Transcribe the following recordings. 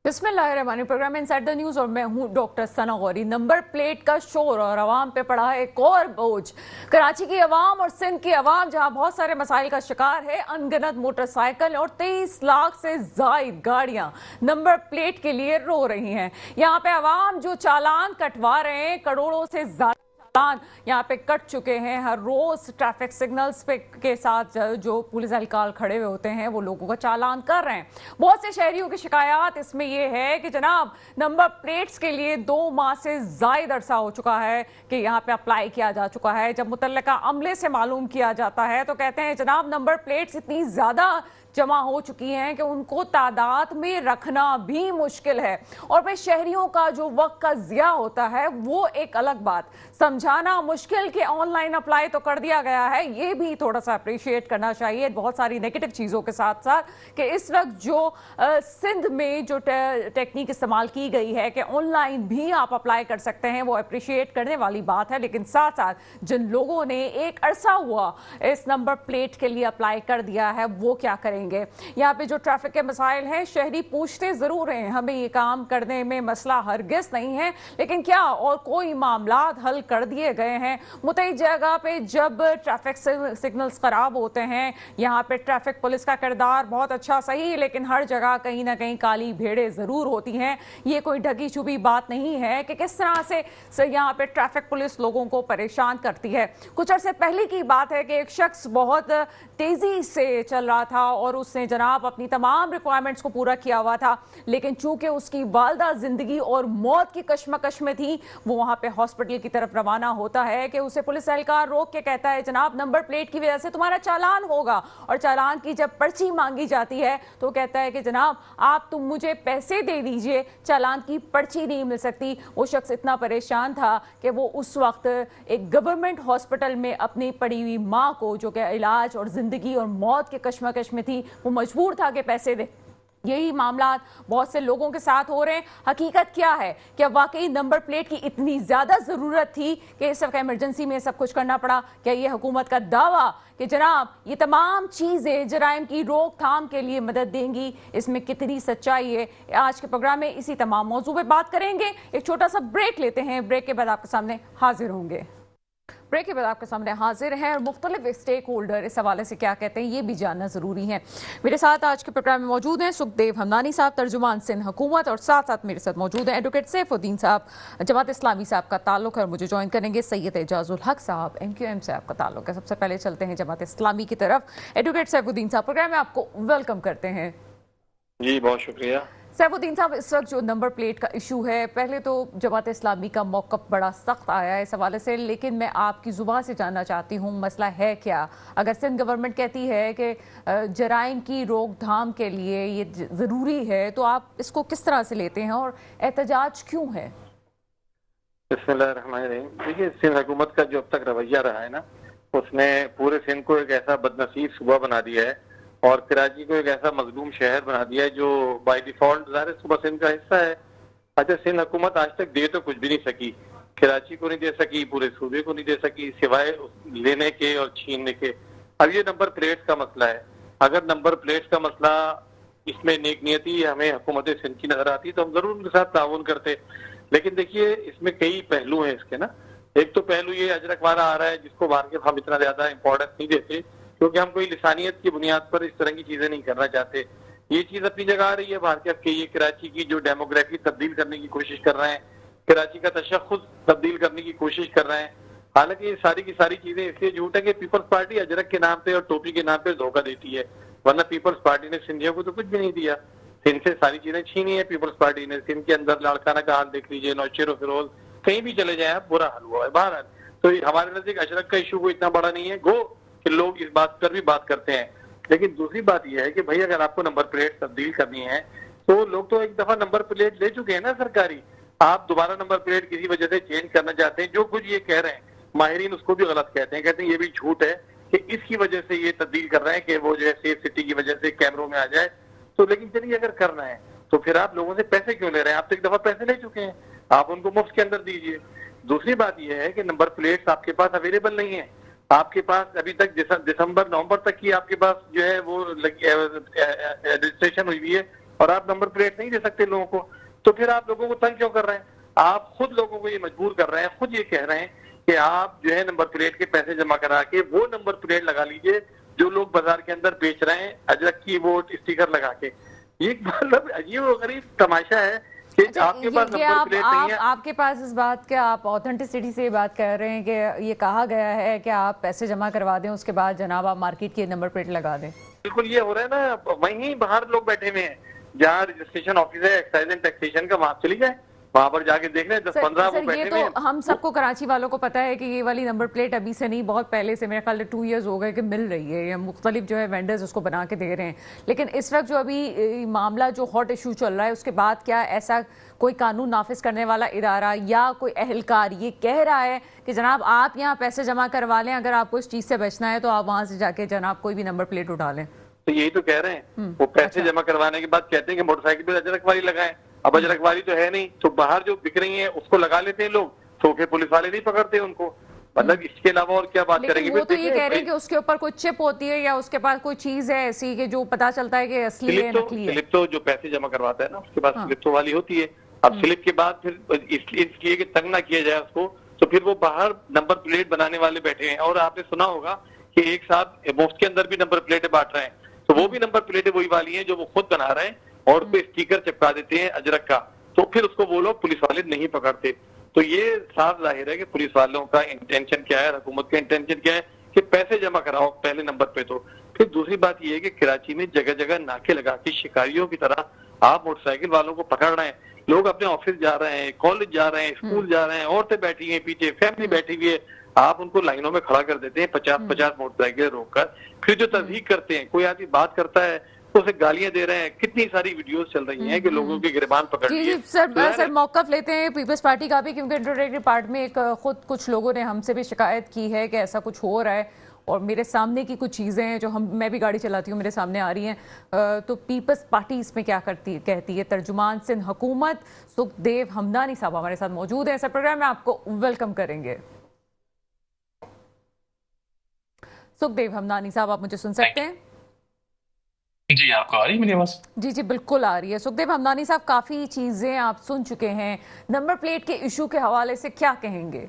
बिस्मिल्लाहिर्रहमानिर्रहीम। Programme inside the news और मैं हूं डॉक्टर सना गौरी। नंबर प्लेट का शोर और आवाम पे पड़ा है एक और बोझ। कराची की आवाम और सिंध की आवाम जहां बहुत सारे मसाइल का शिकार है, अनगिनत मोटरसाइकिल और 23 लाख से जायद गाड़ियां नंबर प्लेट के लिए रो रही हैं। यहाँ पे आवाम जो चालान कटवा रहे हैं, करोड़ों से ज्यादा यहाँ पे कट चुके हैं। हर रोज ट्रैफिक सिग्नल्स पे के साथ जो पुलिस एहलकार खड़े हुए होते हैं वो लोगों का चालान कर रहे हैं। बहुत से शहरियों की शिकायत इसमें ये है कि जनाब नंबर प्लेट्स के लिए 2 माह से जायद अरसा हो चुका है कि यहाँ पे अप्लाई किया जा चुका है। जब मुतल्लिका अमले से मालूम किया जाता है तो कहते हैं जनाब नंबर प्लेट्स इतनी ज्यादा जमा हो चुकी हैं कि उनको तादाद में रखना भी मुश्किल है। और फिर शहरियों का जो वक्त का जिया होता है वो एक अलग बात, समझाना मुश्किल कि ऑनलाइन अप्लाई तो कर दिया गया है, ये भी थोड़ा सा अप्रिशिएट करना चाहिए। बहुत सारी नेगेटिव चीज़ों के साथ साथ कि इस वक्त जो सिंध में जो टेक्निक इस्तेमाल की गई है कि ऑनलाइन भी आप अप्लाई कर सकते हैं, वो अप्रिशिएट करने वाली बात है। लेकिन साथ साथ जिन लोगों ने एक अरसा हुआ इस नंबर प्लेट के लिए अप्लाई कर दिया है वो क्या करेंगे? यहाँ पे जो ट्रैफिक के मसाइल हैं, शहरी पूछते जरूर हैं, हमें ये काम करने में मसला हरगिज नहीं है, लेकिन क्या और कोई मामला हल कर दिए गए हैं? मुतई जगह पे जब ट्रैफिक सिग्नल्स खराब होते हैं, यहाँ पे ट्रैफिक पुलिस का किरदार बहुत अच्छा सही, लेकिन हर जगह कहीं ना कहीं काली भेड़ें जरूर होती हैं। ये कोई ढकी छुपी बात नहीं है कि किस तरह से यहाँ पे ट्रैफिक पुलिस लोगों को परेशान करती है। कुछ अर्से पहले की बात है कि एक शख्स बहुत तेजी से चल रहा था और उसने जनाब अपनी तमाम रिक्वायरमेंट्स को पूरा किया हुआ था, लेकिन चूंकि उसकी वालदा जिंदगी और मौत की कश्मकश में थी, वो वहां पे हॉस्पिटल की तरफ रवाना होता है कि उसे पुलिस एहलकार रोक के कहता है जनाब नंबर प्लेट की वजह से तुम्हारा चालान होगा। और चालान की जब पर्ची मांगी जाती है तो कहता है कि जनाब तुम मुझे पैसे दे दीजिए, चालान की पर्ची नहीं मिल सकती। वो शख्स इतना परेशान था कि वो उस वक्त एक गवर्नमेंट हॉस्पिटल में अपनी पड़ी हुई माँ को, जो कि इलाज और जिंदगी और मौत के कश्मकश में थी, वो मजबूर था कि पैसे दे। यही मामला बहुत से लोगों के साथ हो रहे हैं। हकीकत क्या है? क्या वाकई नंबर प्लेट की इतनी ज्यादा जरूरत थी कि इस वक्त इमरजेंसी में सब कुछ करना पड़ा? क्या ये हुकूमत का दावा कि जनाब ये तमाम चीजें जराइम की रोकथाम के लिए मदद देंगी, इसमें कितनी सच्चाई है? आज के प्रोग्राम में इसी तमाम मौजू पे बात करेंगे। एक छोटा सा ब्रेक लेते हैं, ब्रेक के बाद आपके सामने हाजिर होंगे। ब्रेक के बाद आपके सामने हाजिर हैं और मुख्तलिफ स्टेक होल्डर इस हवाले से क्या कहते हैं ये भी जानना जरूरी है। मेरे साथ आज के प्रोग्राम में मौजूद हैं सुखदेव हमदानी साहब, तर्जुमान सिंध हुकूमत, और साथ साथ मेरे साथ मौजूद हैं एडवोकेट सैफुद्दीन साहब, जमात इस्लामी से आपका ताल्लुक है, और मुझे ज्वाइन करेंगे सैयद एजाजुल हक साहब, MQM से आपका ताल्लुक है। सबसे पहले चलते हैं जमात इस्लामी की तरफ। एडवोकेट सैफुद्दीन साहब, प्रोग्राम में आपको वेलकम करते हैं। जी बहुत शुक्रिया। सैफुद्दीन साहब, इस वक्त जो नंबर प्लेट का इशू है, पहले तो जमात इस्लामी का मौक़िफ़ बड़ा सख्त आया है इस हवाले से, लेकिन मैं आपकी ज़ुबान से जानना चाहती हूँ मसला है क्या? अगर सिंध गवर्नमेंट कहती है कि जराइम की रोकथाम के लिए ये ज़रूरी है, तो आप इसको किस तरह से लेते हैं और एहतजाज क्यों है? बिस्मिल्लाहिर्रहमानिर्रहीम। देखिए, सिंध हुकूमत का जो अब तक रवैया रहा है ना, उसने पूरे सिंध को एक ऐसा बदनसीब सूबा बना दिया है और कराची को एक ऐसा मजलूम शहर बना दिया है जो बाय डिफॉल्ट ज़ाहिर सूबा सिंध का हिस्सा है। अच्छा, सिंध हुकूमत आज तक दे तो कुछ भी नहीं सकी, कराची को नहीं दे सकी, पूरे सूबे को नहीं दे सकी, सिवाय लेने के और छीनने के। अब ये नंबर प्लेट का मसला है। अगर नंबर प्लेट का मसला इसमें नेकनियती हमें हुकूमत सिंध की नजर आती तो हम जरूर उनके साथ ताउन करते, लेकिन देखिए इसमें कई पहलू हैं इसके ना। एक तो पहलू ये अजरक वाला आ रहा है जिसको मार्केट हम इतना ज्यादा इंपॉर्टेंस नहीं देते, क्योंकि हम कोई लिसानियत की बुनियाद पर इस तरह की चीजें नहीं करना चाहते। ये चीज अपनी जगह आ रही है भारतीय के, ये कराची की जो डेमोग्राफी तब्दील करने की कोशिश कर रहे हैं, कराची का तशख्खुस तब्दील करने की कोशिश कर रहे हैं। हालांकि ये सारी की सारी चीजें इसलिए झूठ है कि पीपल्स पार्टी अजरक के नाम पे और टोपी के नाम पे धोखा देती है, वरना पीपल्स पार्टी ने सिंधियों को तो कुछ भी नहीं दिया। सिंध से सारी चीजें छीनी है पीपल्स पार्टी ने। सिंध के अंदर लाड़काना का हाल देख लीजिए, नौशेर फिरोज, कहीं भी चले जाए आप, बुरा हाल हुआ है। बहरहाल तो हमारे नजदीक अजरक का इशू को इतना बड़ा नहीं है, गो कि लोग इस बात पर भी बात करते हैं। लेकिन दूसरी बात यह है कि भाई अगर आपको नंबर प्लेट तब्दील करनी है तो लोग तो एक दफा नंबर प्लेट ले चुके हैं ना सरकारी, आप दोबारा नंबर प्लेट किसी वजह से चेंज करना चाहते हैं। जो कुछ ये कह रहे हैं माहिरीन उसको भी गलत कहते हैं ये भी झूठ है कि इसकी वजह से ये तब्दील कर रहे हैं कि वो जो है सेफ सिटी की वजह से कैमरों में आ जाए। तो लेकिन चलिए अगर करना है तो फिर आप लोगों से पैसे क्यों ले रहे हैं? आप तो एक दफा पैसे ले चुके हैं, आप उनको मुफ्त के अंदर दीजिए। दूसरी बात यह है कि नंबर प्लेट्स आपके पास अवेलेबल नहीं है। आपके पास अभी तक दिसंबर नवंबर तक की आपके पास जो है वो रजिस्ट्रेशन हुई है और आप नंबर प्लेट नहीं दे सकते लोगों को, तो फिर आप लोगों को तंग क्यों कर रहे हैं? आप खुद लोगों को ये मजबूर कर रहे हैं, खुद ये कह रहे हैं कि आप जो है नंबर प्लेट के पैसे जमा करा के वो नंबर प्लेट लगा लीजिए जो लोग बाजार के अंदर बेच रहे हैं अजरक की वो स्टिकर लगा के। ये मतलब अजीब और गरीब तमाशा है कि अच्छा, आपके पास ये नंबर प्लेट नहीं है। आपके पास इस बात के आप ऑथेंटिसिटी से ये बात कर रहे हैं कि ये कहा गया है कि आप पैसे जमा करवा दें, उसके बाद जनाब आप मार्केट की नंबर प्लेट लगा दें। बिल्कुल ये हो रहा है ना, वहीं बाहर लोग बैठे हुए हैं जहाँ रजिस्ट्रेशन ऑफिस है एक्साइज एंड टैक्सेशन का, वहां चली जाए, वहां पर जाके देख लें 10-15 वो बैठे ये हुए हैं। तो हम सबको कराची वालों को पता है कि ये वाली नंबर प्लेट अभी से नहीं, बहुत पहले से, मेरे ख्याल से 2 इयर्स हो गए कि मिल रही है, या मुख्तलिफ जो है वेंडर्स उसको बना के दे रहे हैं। लेकिन इस वक्त जो अभी मामला जो हॉट इशू चल रहा है, उसके बाद क्या ऐसा कोई कानून नाफिज करने वाला इदारा या कोई अहलकार ये कह रहा है कि जनाब आप यहाँ पैसे जमा करवा लें, अगर आपको इस चीज़ से बचना है तो आप वहाँ से जाके जनाब कोई भी नंबर प्लेट उठा लें? तो यही तो कह रहे हैं, वो पैसे जमा करवाने के बाद कहते हैं कि मोटरसाइकिल पे अजरक वाली लगाएं। अब अजरक वाली तो है नहीं, तो बाहर जो बिक रही है उसको लगा लेते हैं लोग, तो फिर पुलिस वाले नहीं पकड़ते उनको। मतलब इसके अलावा और क्या बात करेंगे? वो तो ये कह रहे हैं कि उसके ऊपर कोई चिप होती है या उसके पास कोई चीज है ऐसी कि जो पता चलता है कि असली है नकली है। स्लिप तो जो पैसे जमा करवाता है ना उसके बाद स्लिप तो वाली होती है। अब स्लिप के बाद फिर इसलिए कि तंग ना किया जाए उसको, तो फिर वो बाहर नंबर प्लेट बनाने वाले बैठे हैं। और आपने सुना होगा कि एक साथ मुफ्त के अंदर भी नंबर प्लेटें बांट रहे हैं, तो वो भी नंबर प्लेटें वही वाली हैं जो वो खुद बना रहे हैं और उस पे स्टिकर चिपका देते हैं अजरक का, तो फिर उसको वो लोग पुलिस वाले नहीं पकड़ते। तो ये साफ जाहिर है कि पुलिस वालों का इंटेंशन क्या है, हुकूमत का इंटेंशन क्या है कि पैसे जमा कराओ पहले नंबर पे। तो फिर दूसरी बात ये है कि कराची में जगह जगह नाके लगा के शिकारियों की तरह आप मोटरसाइकिल वालों को पकड़ रहे हैं। लोग अपने ऑफिस जा रहे हैं, कॉलेज जा रहे हैं, स्कूल जा रहे हैं, औरतें बैठी हैं पीछे, फैमिली बैठी हुई है, आप उनको लाइनों में खड़ा कर देते हैं 50-50 मोटरसाइकिल रोककर। फिर जो तस्दीक करते हैं, कोई आदमी बात करता है तो उसे गालियां दे रहे हैं। कितनी सारी वीडियोस चल रही हैं कि लोगों की गिरबान पकड़ ली है। सर मौकफ लेते हैं पीपल्स पार्टी का भी, क्योंकि इंटरनेट पार्ट में एक खुद कुछ लोगों ने हमसे भी शिकायत की है कि ऐसा कुछ हो रहा है, और मेरे सामने की कुछ चीज़ें हैं जो मैं भी गाड़ी चलाती हूँ, मेरे सामने आ रही हैं। तो पीपल्स पार्टी इसमें क्या कहती है? तर्जुमान सिंध हुकूमत सुखदेव हमदानी साहब हमारे साथ मौजूद हैं। सर प्रोग्राम में आपको वेलकम करेंगे। सुखदेव हमदानी साहब, आप मुझे सुन सकते हैं? जी, आपको आ रही है मेरी आवाज? जी जी बिल्कुल आ रही है। सुखदेव हमदानी साहब, काफ़ी चीज़ें आप सुन चुके हैं, नंबर प्लेट के इशू के हवाले से क्या कहेंगे?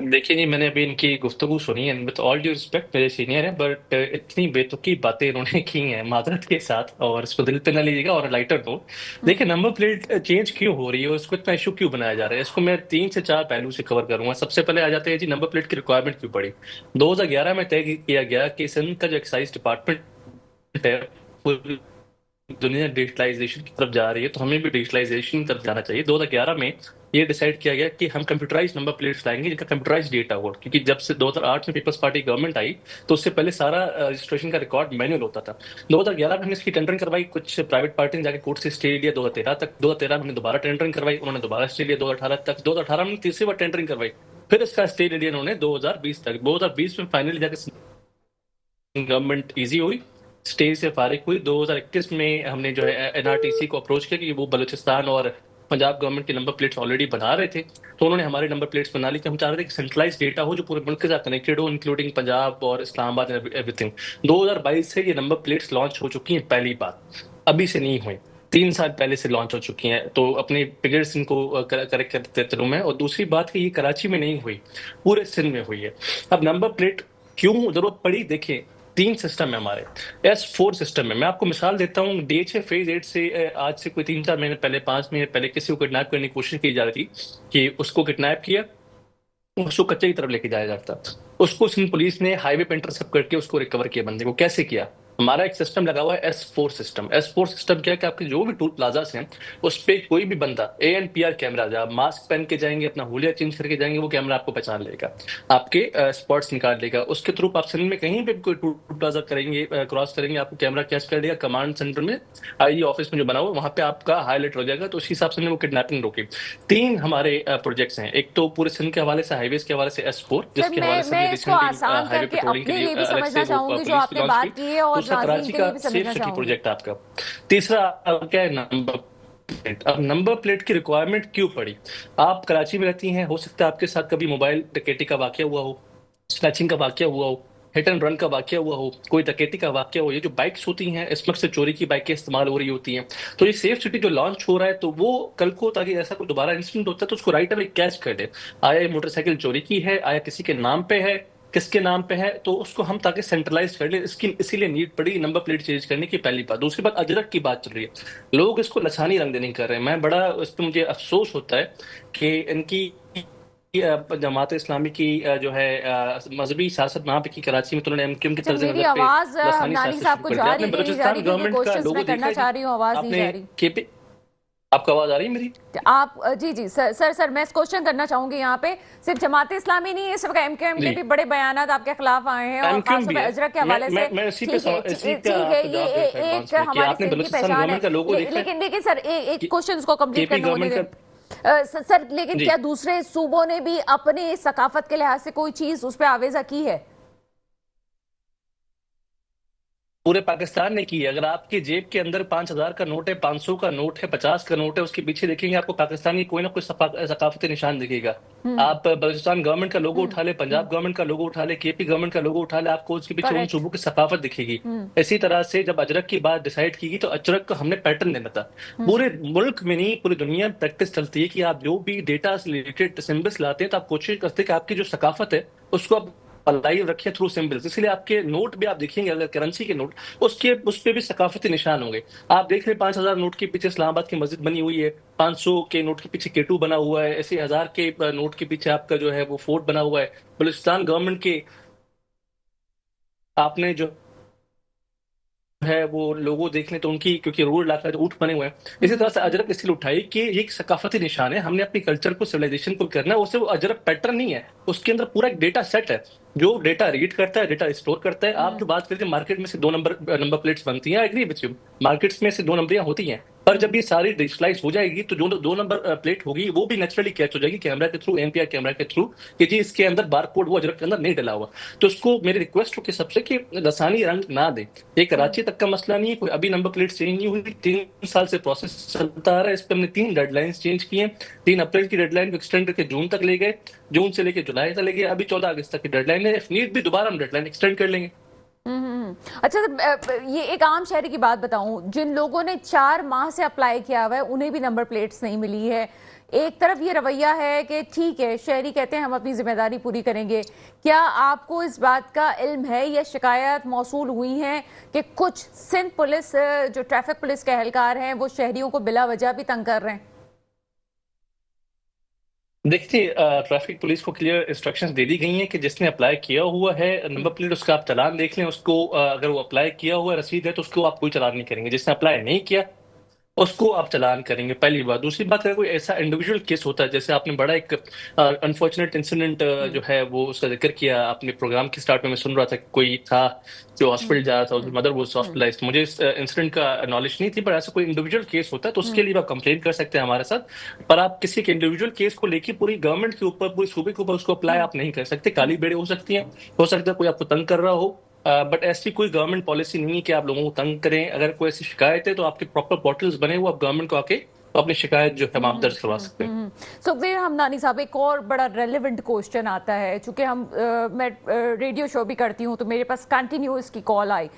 देखिए जी, मैंने अभी इनकी गुफ्तगू सुनी है, विद ऑल ड्यू रिस्पेक्ट मेरे सीनियर हैं, बट इतनी बेतुकी बातें इन्होंने की हैं माजरत के साथ, और इसको दिल पे ना लीजिएगा। और लाइटर नोट, देखिए नंबर प्लेट चेंज क्यों हो रही है और इसको इतना इशू क्यों बनाया जा रहा है, इसको मैं 3 से 4 पहलू से कवर करूंगा। सबसे पहले आ जाते हैं जी, नंबर प्लेट की रिक्वायरमेंट क्यों पड़ी। 2011 में तय किया गया कि सिंध का जो एक्साइज डिपार्टमेंट है पूरी दुनिया डिजिटलाइजेशन की तरफ जा रही है, तो हमें भी डिजिटलाइजेशन की तरफ जाना चाहिए। 2011 में ये डिसाइड किया गया कि हम कंप्यूटराइज नंबर प्लेट्स लाएंगे जिनका कंप्यूटराइज डेटा हो, क्योंकि जब से 2008 में पीपल्स पार्टी गवर्नमेंट आई तो उससे पहले सारा रजिस्ट्रेशन का रिकॉर्ड मैनुअल होता था। 2011 में हमने इसकी टेंडरिंग करवाई, कुछ प्राइवेट पार्टी ने जाके कोर्ट से स्टे लिया 2013 तक। 2013 में हमने दोबारा टेंडरिंग करवाई, उन्होंने दोबारा स्टे लिया 2018 तक। 2018 में तीसरी बार टेंडरिंग करवाई, फिर इसका स्टे ले लिया उन्होंने 2020 तक। 2020 में फाइनली जाके गवर्नमेंट इजी हुई, स्टे से फारिग हुई। 2021 में हमने जो है एनआरटीसी को अप्रोच किया कि वो बलूचिस्तान और पंजाब गवर्नमेंट के नंबर प्लेट्स ऑलरेडी बना रहे थे, तो उन्होंने हमारे नंबर प्लेट्स बना ली कि हम चाह रहे थे कि सेंट्रलाइज डेटा हो जो पूरे मुल्क के साथ कनेक्टेड हो, इंक्लूडिंग पंजाब और इस्लामाबाद एवरीथिंग। 2022 से ये नंबर प्लेट्स लॉन्च हो चुकी हैं, पहली बात अभी से नहीं हुई, 3 साल पहले से लॉन्च हो चुकी हैं, तो अपने फिगर्स इनको करेक्ट करते चलूं मैं। और दूसरी बात कि ये कराची में नहीं हुई, पूरे सिंध में हुई है। अब नंबर प्लेट क्यों जरूरत पड़ी, देखिए 3 सिस्टम है हमारे, S4 सिस्टम है। मैं आपको मिसाल देता हूँ, DHA फेज 8 से आज से कोई 3-4 महीने पहले, 5 महीने पहले किसी को किडनैप करने की कोशिश की जा रही थी कि उसको किडनैप किया, उसको कच्चे की तरफ लेके जाया जाता, उसको सिंध पुलिस ने हाईवे पे इंटरसेप्ट करके उसको रिकवर किया बंदे को। कैसे किया? हमारा एक सिस्टम लगा हुआ है S4 सिस्टम। S4 सिस्टम क्या है कि आपके जो भी टूल प्लाजास हैं उस पे कोई भी बंदा ANPR कैमरा, जब मास्क पहन के जाएंगे, अपना हुलिया चेंज करके जाएंगे, वो कैमरा आपको पहचान लेगा, आपके स्पॉट्स निकाल लेगा। उसके थ्रू आप सिंध में कहीं पे भी कोई टूल प्लाजा करेंगे, क्रॉस करेंगे, आपको कैमरा कैच कर लेगा। कमांड सेंटर में आई ऑफिस में जो बना हुआ वहां पे आपका हाईलाइट हो जाएगा, तो उस हिसाब से वो किडनैपिंग रोकी। 3 हमारे प्रोजेक्ट्स हैं, एक तो पूरे सिंध के हवाले से, हाईवेज के हवाले से S4, जिसके हवाले से मैं इसको आसान करके अपने लिए भी समझना चाहूंगी जो आपने बात की है, और कराची का सेफ सिटी प्रोजेक्ट आपका। तीसरा क्या है, नंबर प्लेट। अब नंबर प्लेट की रिक्वायरमेंट क्यों पड़ी? आप कराची में रहती हैं, हो सकता है आपके साथ कभी मोबाइल डकैती का वाकया हुआ हो, स्नैचिंग का वाकया हुआ हो, हिट एंड रन का वाकया हुआ हो, कोई डकैती का वाकया हो, ये जो बाइक्स होती हैं स्मगलर से चोरी की बाइकें इस्तेमाल हो रही होती हैं, तो ये सेफ सिटी जो लॉन्च हो रहा है, तो वो कल को ताकि ऐसा कोई दोबारा इंसिडेंट होता है तो उसको राइट अवे कैच कर दे। आया ये मोटरसाइकिल चोरी की है, आया किसी के नाम पे है, किसके नाम पे है, तो उसको हम ताकि सेंट्रलाइज कर ले, इसकी इसीलिए नीड पड़ी नंबर प्लेट चेंज करने की। पहली बात। दूसरी बात, अजरक की बात चल रही है, लोग इसको लसानी रंग देने कर रहे हैं। मैं बड़ा इस पर मुझे अफसोस होता है कि इनकी जमात इस्लामी की जो है मजहबी सियासत वहां पे की कराची में, तो उन्होंने एमक्यूएम के अच्छा, तर्ज मेरी नजर पे आवाज लसानी हमनानी सियासत साहब शुरू को कर जा दिया। रही आपने है कि नहीं जा रही, बलूचिस्तान क्योंकि गवर्नमेंट का क्वेश्चंस लोगो मैं करना देखा चाह है? रही हूँ, आवाज नहीं आपने जा रही। केपी आपको आवाज आ रही है मेरी? आप जी जी सर सर सर मैं क्वेश्चन करना चाहूंगी यहाँ पे। सिर्फ जमात इस्लामी नहीं है, इस वक्त एमकेएम के जी, भी बड़े बयानात आपके खिलाफ आए हैं, और एमक्यूएम खासतौर भी पर है। अजरक के मैं हवाले मैं से। मैं इसी पे ठीक है, आपका ये जवाब देना था एक एडवांस में कि हमारी आपने सिंध की बलूचिस्तान पहचान है। गवर्नमेंट का लोगो देखा है? लेकिन लेकिन सर एक कि क्वेश्चन उसको कंप्लीट केपी करने होने गवर्नमेंट दें। का। सर, लेकिन जी, क्या दूसरे सूबों ने भी अपने सकाफत के लिहाज से कोई चीज उस पर आवेजा की है? पूरे पाकिस्तान ने की है। अगर आपकी जेब के अंदर 5,000 का नोट है, 500 का नोट है, 50 का नोट है, उसके पीछे देखेंगे आपको पाकिस्तान की कोई ना कोई सकाफती निशान दिखेगा। हम्म आप बलूचिस्तान गवर्नमेंट का लोगो हम्म उठा ले, पंजाब हम्म गवर्नमेंट का लोगो उठा ले, केपी गवर्नमेंट का लोगो उठा ले, आपको उसके पीछे उन करेक्ट। सूबों की सकाफत दिखेगी। हम्म इसी तरह से जब अजरक की बात डिसाइड की गई, तो अजरक को हमने पैटर्न देना था। हम्म पूरे मुल्क में नहीं, पूरी दुनिया में प्रैक्टिस चलती है कि आप जो भी डेटा से रिलेटेड सिंबल्स लाते हैं, तो आप कोशिश करते हैं कि आपकी जो सकाफत है उसको आप लाइव रखिए थ्रू सिंबल्स। इसलिए आपके नोट भी आप देखेंगे, अगर करेंसी के नोट, उसके उस पे भी सकाफती निशान होंगे। आप देख रहे 5,000 नोट के पीछे इस्लामाबाद की मस्जिद बनी हुई है, 500 के नोट के पीछे केटू बना हुआ है, ऐसे 1,000 के नोट के पीछे आपका जो है वो फोर्ट बना हुआ है। बलूचिस्तान गवर्नमेंट के आपने जो है वो लोगो देख लें तो उनकी, क्योंकि रूरल इलाका है तो ऊंट बने हुए हैं। इसी तरह से हम्म अजरक इसलिए उठाई कि ये एक सकाफती निशान है, हमने अपनी कल्चर को, सिविलाइजेशन को करना है। उससे वो अजरक पैटर्न नहीं है, उसके अंदर पूरा एक डेटा सेट है जो डेटा रीड करता है, डेटा स्टोर करता है। आप हम्म जो बात करते हैं मार्केट में से दो नंबर प्लेट्स बनती हैं, एग्री विद यू, मार्केट्स में से दो नंबरियां होती हैं, पर जब ये सारी डिजिटलाइज हो जाएगी तो जो दो नंबर प्लेट होगी वो भी नेचुरली कैच हो जाएगी कैमरा के थ्रू, एमपीआर कैमरा के थ्रू, कि जी इसके अंदर बारकोड वो अजरक के अंदर नहीं डला हुआ। तो उसको मेरी रिक्वेस्ट होगी सबसे कि लसानी रंग ना दे। ये हम्म कराची तक का मसला नहीं है, कोई अभी नंबर प्लेट चेंज नहीं हुई, 3 साल से प्रोसेस चलता आ रहा है। इस पर हमने 3 डेडलाइंस चेंज की हैं। 3 अप्रैल की डेडलाइन को एक्सटेंड करके जून तक ले गए, जून से लेके जुलाई तक ले गए, अभी 14 अगस्त तक की डेडलाइन है। इफ नीड भी दोबारा हम डेडलाइन एक्सटेंड कर लेंगे। अच्छा सर, ये एक आम शहरी की बात बताऊं, जिन लोगों ने 4 माह से अप्लाई किया हुआ है उन्हें भी नंबर प्लेट्स नहीं मिली है। एक तरफ ये रवैया है कि ठीक है, शहरी कहते हैं हम अपनी जिम्मेदारी पूरी करेंगे। क्या आपको इस बात का इल्म है या शिकायत मौसूल हुई है कि कुछ सिंध पुलिस, जो ट्रैफिक पुलिस के एहलकार हैं, वो शहरियों को बिला वजह भी तंग कर रहे हैं? देखिए, ट्रैफिक पुलिस को क्लियर इंस्ट्रक्शंस दे दी गई हैं कि जिसने अप्लाई किया हुआ है नंबर प्लेट, उसका आप चालान देख लें। उसको अगर वो अप्लाई किया हुआ रसीद है तो उसको आप कोई चालान नहीं करेंगे। जिसने अप्लाई नहीं किया उसको आप चालान करेंगे, पहली बात। दूसरी बात, अगर कोई ऐसा इंडिविजुअल केस होता है, जैसे आपने बड़ा एक अनफॉर्चुनेट इंसिडेंट जो है वो उसका जिक्र किया आपने प्रोग्राम के स्टार्ट में, मैं सुन रहा था कि कोई था जो हॉस्पिटल जा रहा था, उसकी मदर वो हॉस्पिटलाइज। मुझे इस इंसिडेंट का नॉलेज नहीं थी, पर ऐसा कोई इंडिविजुअल केस होता है तो उसके लिए आप कंप्लेन कर सकते हैं हमारे साथ। पर आप किसी के इंडिविजुअल केस को लेके पूरी गवर्नमेंट के ऊपर, पूरी सूबे के ऊपर उसको अप्लाई आप नहीं कर सकते। काली बेड़े हो सकती हैं, हो सकता है कोई आपको तंग कर रहा हो, बट ऐसी कोई गवर्नमेंट पॉलिसी नहीं है कि आप लोगों को तंग करें। अगर कोई ऐसी शिकायत है तो आपके प्रॉपर पोर्टल्स बने हुए, आप गवर्नमेंट को आके अपनी शिकायत जो है आप दर्ज करवा सकते हैं। सुखदेव हमनानी साहब, एक और बड़ा रेलेवेंट क्वेश्चन आता है, चूंकि मैं रेडियो शो भी करती हूँ तो मेरे पास कंटिन्यूस की कॉल आई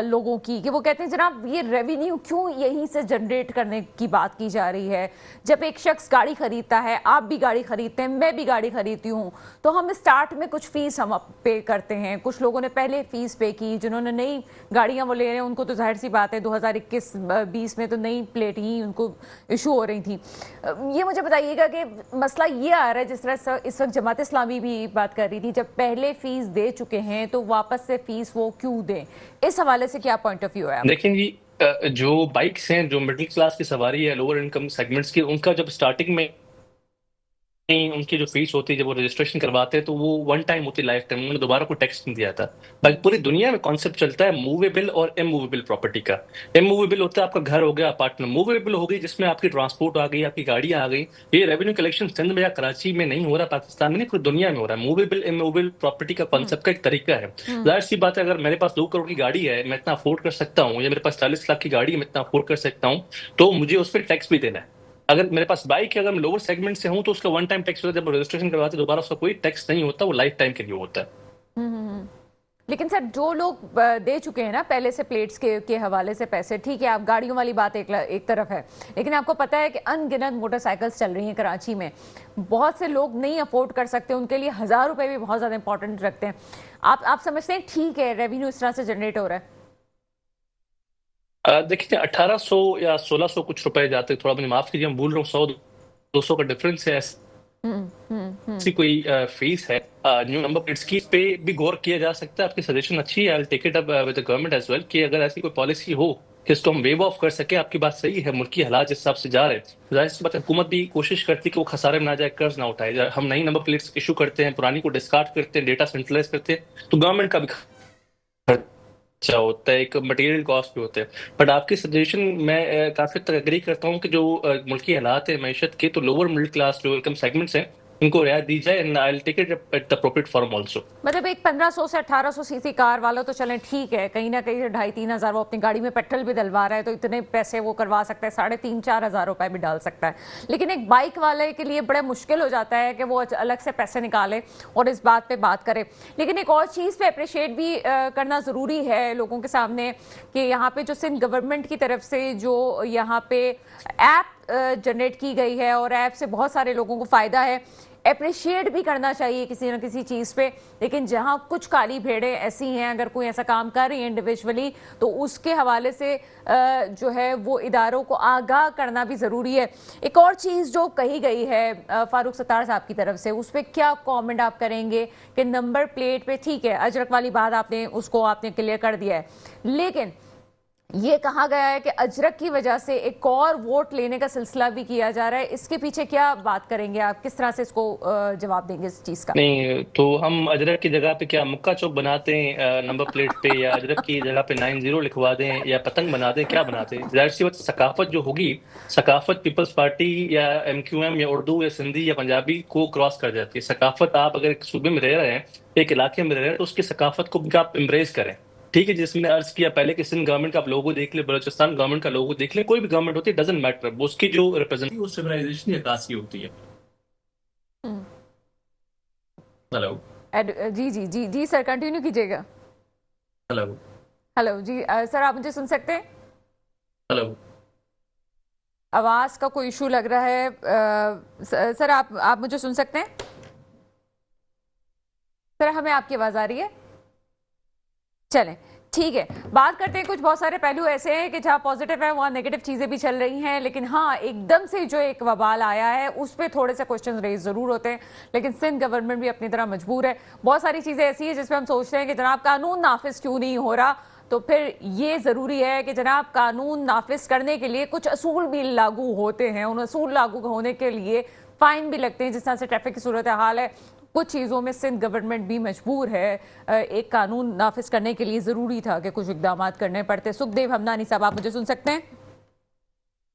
लोगों की कि वो कहते हैं जनाब ये रेवेन्यू क्यों यहीं से जनरेट करने की बात की जा रही है। जब एक शख्स गाड़ी खरीदता है, आप भी गाड़ी खरीदते हैं, मैं भी गाड़ी खरीदती हूँ, तो हम स्टार्ट में कुछ फीस हम पे करते हैं। कुछ लोगों ने पहले फीस पे की, जिन्होंने नई गाड़ियाँ वो ले रहे हैं उनको तो जाहिर सी बात है 2021-20 में तो नई प्लेट ही उनको इशू हो रही थी। ये मुझे बताइएगा कि मसला ये आ रहा है, जिस तरह इस वक्त जमात इस्लामी भी बात कर रही थी, जब पहले फीस दे चुके हैं तो वापस से फीस वो क्यों दें? इस हवाले से क्या पॉइंट ऑफ व्यू है आपका? देखिए जी, जो बाइक्स हैं, जो मिडिल क्लास की सवारी है, लोअर इनकम सेगमेंट्स की, उनका जब स्टार्टिंग में नहीं, उनकी जो फीस होती है जब वो रजिस्ट्रेशन करवाते हैं तो वो वन टाइम होती है, लाइफ टाइम, उन्होंने दोबारा कोई टैक्स नहीं दिया था। बाकी पूरी दुनिया में कॉन्सेप्ट चलता है मूवेबल और इमूवेबल प्रॉपर्टी का। इमूवेबल होता है आपका घर हो गया, अपार्टमेंट। मूवेबल हो गई जिसमें आपकी ट्रांसपोर्ट आ गई, आपकी गाड़ियां आ गई। ये रेवेन्यू कलेक्शन सिंध में या कराची में नहीं हो रहा, पाकिस्तान में नहीं, पूरी दुनिया में हो रहा है। मूवेबल इमूवेबल प्रॉपर्टी का कॉन्सेप्ट का एक तरीका है। जाहिर सी बात है, अगर मेरे पास 2 करोड़ की गाड़ी है, मैं इतना अफोर्ड कर सकता हूँ, या मेरे पास 40 लाख की गाड़ी है, मैं इतना अफोर्ड कर सकता हूँ, तो मुझे उस पर टैक्स भी देना है। अगर मेरे पास बाइक है, अगर मैं लोअर सेगमेंट से हूं, तो उसका वन टाइम टैक्स होता है। जब रजिस्ट्रेशन करवाते हैं दोबारा उसका कोई टैक्स नहीं होता, वो लाइफ टाइम के लिए होता है। लेकिन सर जो लोग दे चुके हैं ना पहले से प्लेट्स के हवाले से पैसे, ठीक है आप गाड़ियों वाली बात एक तरफ है, लेकिन आपको पता है कि अनगिनत मोटरसाइकिल्स चल रही हैं कराची में, बहुत से लोग नहीं अफोर्ड कर सकते, उनके लिए 1000 रुपए भी बहुत ज़्यादा इंपॉर्टेंट रखते हैं। आप समझते हैं ठीक है रेवेन्यू इस तरह से जनरेट हो रहा है? देखिए 1800 या 1600 कुछ रुपए जाते, थोड़ा मुझे माफ कीजिए, मैं भूल रहा हूँ, 100-200 का डिफरेंस है, ऐसी कोई फीस है न्यू नंबर प्लेट्स की, पे भी गौर किया जा सकता है। आपकी सजेशन अच्छी है, I will take it up with the government as well, कि अगर ऐसी कोई पॉलिसी हो कि इसको हम वेव ऑफ कर सके। आपकी बात सही है, मुल्की हालात जिस हिसाब से जा रहे हैं, जाहिर सी बात है हुकूमत भी कोशिश करती है कि वो खसारे में ना जाए, कर्ज ना उठाए। हम नई नंबर प्लेट्स इशू करते हैं, पुरानी को डिस्कार्ड करते हैं, डेटा सेंट्रलाइज करते हैं, तो गवर्नमेंट का भी खर्चा होता है, एक मटेरियल कॉस्ट भी होता है। बट आपकी सजेशन मैं काफी तक एग्री करता हूँ कि जो मुल्की हालात है मैशत के, तो लोअर मिडिल क्लास जो इनकम सेगमेंट्स हैं इनको रियायत दी जाए, and I will take it at the appropriate form also. मतलब एक 1500 से 1800 सीसी कार वाला तो चलें ठीक है, कहीं ना कहीं 2500-3000 हजार वो अपनी गाड़ी में पेट्रोल भी डलवा रहा है तो इतने पैसे वो करवा सकता है, 3,500-4 हजार रुपए भी डाल सकता है। लेकिन एक बाइक वाले के लिए बड़ा मुश्किल हो जाता है कि वो अलग से पैसे निकाले और इस बात पे बात करे। लेकिन एक और चीज़ पे अप्रिशिएट भी करना ज़रूरी है लोगों के सामने कि यहाँ पे जो सिंध गवर्नमेंट की तरफ से जो यहाँ पे ऐप जनरेट की गई है और ऐप से बहुत सारे लोगों को फ़ायदा है, अप्रिशिएट भी करना चाहिए किसी न किसी चीज़ पे। लेकिन जहां कुछ काली भेड़ें ऐसी हैं, अगर कोई ऐसा काम कर रही है इंडिविजुअली, तो उसके हवाले से जो है वो इदारों को आगाह करना भी ज़रूरी है। एक और चीज़ जो कही गई है फारूक सत्तार साहब की तरफ से, उस पर क्या कमेंट आप करेंगे कि नंबर प्लेट पे ठीक है अजरक वाली बात आपने क्लियर कर दिया है, लेकिन ये कहा गया है कि अजरक की वजह से एक और वोट लेने का सिलसिला भी किया जा रहा है, इसके पीछे क्या बात करेंगे आप, किस तरह से इसको जवाब देंगे इस चीज का? नहीं, तो हम अजरक की जगह पे क्या मुक्का चौक बनाते हैं नंबर प्लेट पे, या अजरक की जगह पे 90 लिखवा दें, या पतंग बना दें, क्या बनाते हैं? जाहिर सी बात, सकाफत जो होगी, सकाफत पीपल्स पार्टी या MQM या उर्दू या सिंधी या पंजाबी को क्रॉस कर जाती है। सकाफत, आप अगर एक सूबे में रह रहे हैं, एक इलाके में रह रहे हैं, तो उसकी सकाफत को भी आप एम्ब्रेस करें। ठीक है, जिसमें अर्ज किया पहले कि सिंध गवर्नमेंट का आप लोगो देख ले, बलोचिस्तान गवर्नमेंट का लोगो देख ले, कोई भी गवर्नमेंट होती है, डजंट मैटर, वो उसकी जो रिप्रेजेंटेटिव उस सिविलाइजेशन की अक्कासी होती है। हेलो। जी जी जी जी सर, कंटिन्यू कीजिएगा। हेलो। हेलो जी सर, आप मुझे सुन सकते हैं? हेलो। आवाज का कोई इशू लग रहा है सर, आप मुझे सुन सकते हैं? सर हमें आपकी आवाज आ रही है? चलें ठीक है, बात करते हैं। कुछ बहुत सारे पहलू ऐसे हैं कि जहाँ पॉजिटिव है वहाँ नेगेटिव चीज़ें भी चल रही हैं, लेकिन हाँ एकदम से जो एक वबाल आया है उस पर थोड़े से क्वेश्चन रेज ज़रूर होते हैं। लेकिन सिंध गवर्नमेंट भी अपनी तरह मजबूर है। बहुत सारी चीज़ें ऐसी हैं जिसमें हम सोचते हैं कि जनाब कानून नाफिज क्यों नहीं हो रहा, तो फिर ये ज़रूरी है कि जनाब कानून नाफिज करने के लिए कुछ असूल भी लागू होते हैं, उन असूल लागू होने के लिए फ़ाइन भी लगते हैं। जिस तरह से ट्रैफिक की सूरत हाल है, कुछ चीज़ों में सिंध गवर्नमेंट भी मजबूर है, एक कानून नाफिज करने के लिए ज़रूरी था कि कुछ इकदाम करने पड़ते। सुखदेव हमदानी साहब, आप मुझे सुन सकते हैं?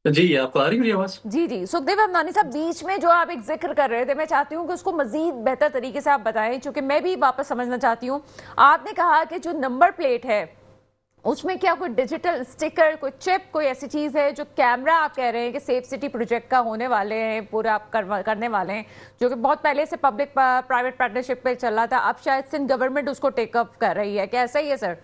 जी, आपको आ रही मेरी आवाज? जी जी सुखदेव हमदानी साहब, बीच में जो आप एक जिक्र कर रहे थे, मैं चाहती हूँ कि उसको मजीद बेहतर तरीके से आप बताएं, क्योंकि मैं भी वापस समझना चाहती हूँ। आपने कहा कि जो नंबर प्लेट है उसमें क्या कोई डिजिटल स्टिकर, कोई चिप, कोई ऐसी चीज़ है, जो कैमरा आप कह रहे हैं कि सेफ सिटी प्रोजेक्ट का होने वाले हैं, पूरा आप करने वाले हैं, जो कि बहुत पहले से पब्लिक प्राइवेट पार्टनरशिप पे चल रहा था, अब शायद सिंध गवर्नमेंट उसको टेकअप कर रही है, क्या ऐसा ही है सर?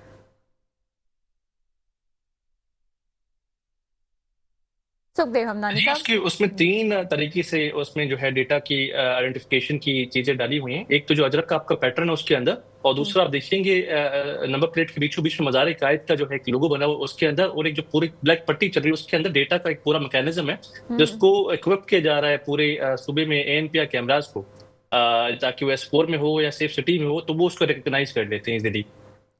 सुखदेव हमदानी साहब, उसमें 3 तरीके से उसमें जो है डेटा की आइडेंटिफिकेशन की चीजें डाली हुई हैं। एक तो जो अजरक का आपका पैटर्न है उसके अंदर, और दूसरा आप देखेंगे नंबर प्लेट के बीचों बीच में मज़ार कायद का जो है एक लोगो बना हुआ उसके अंदर, और एक जो पूरी ब्लैक पट्टी चल रही है उसके अंदर डेटा का एक पूरा मैकेनिज्म है जिसको इक्विप किया जा रहा है पूरे सूबे में ANPR कैमराज को, ताकि वो S4 में हो या सेफ सिटी में हो तो वो उसको रिकॉग्नाइज कर लेते हैं इजीली।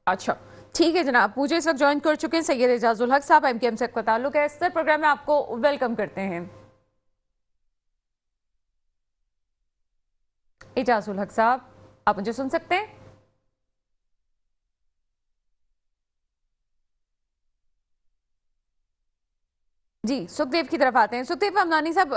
अच्छा ठीक है जनाब, मुझे इस वक्त ज्वाइन कर चुके हैं सैयद एजाजुल हक साहब, MQM से आपका ताल्लुक है। इस प्रोग्राम में आपको वेलकम करते हैं। एजाजुल हक साहब, आप मुझे सुन सकते हैं? जी सुखदेव की तरफ आते हैं। सुखदेव हमदानी साहब,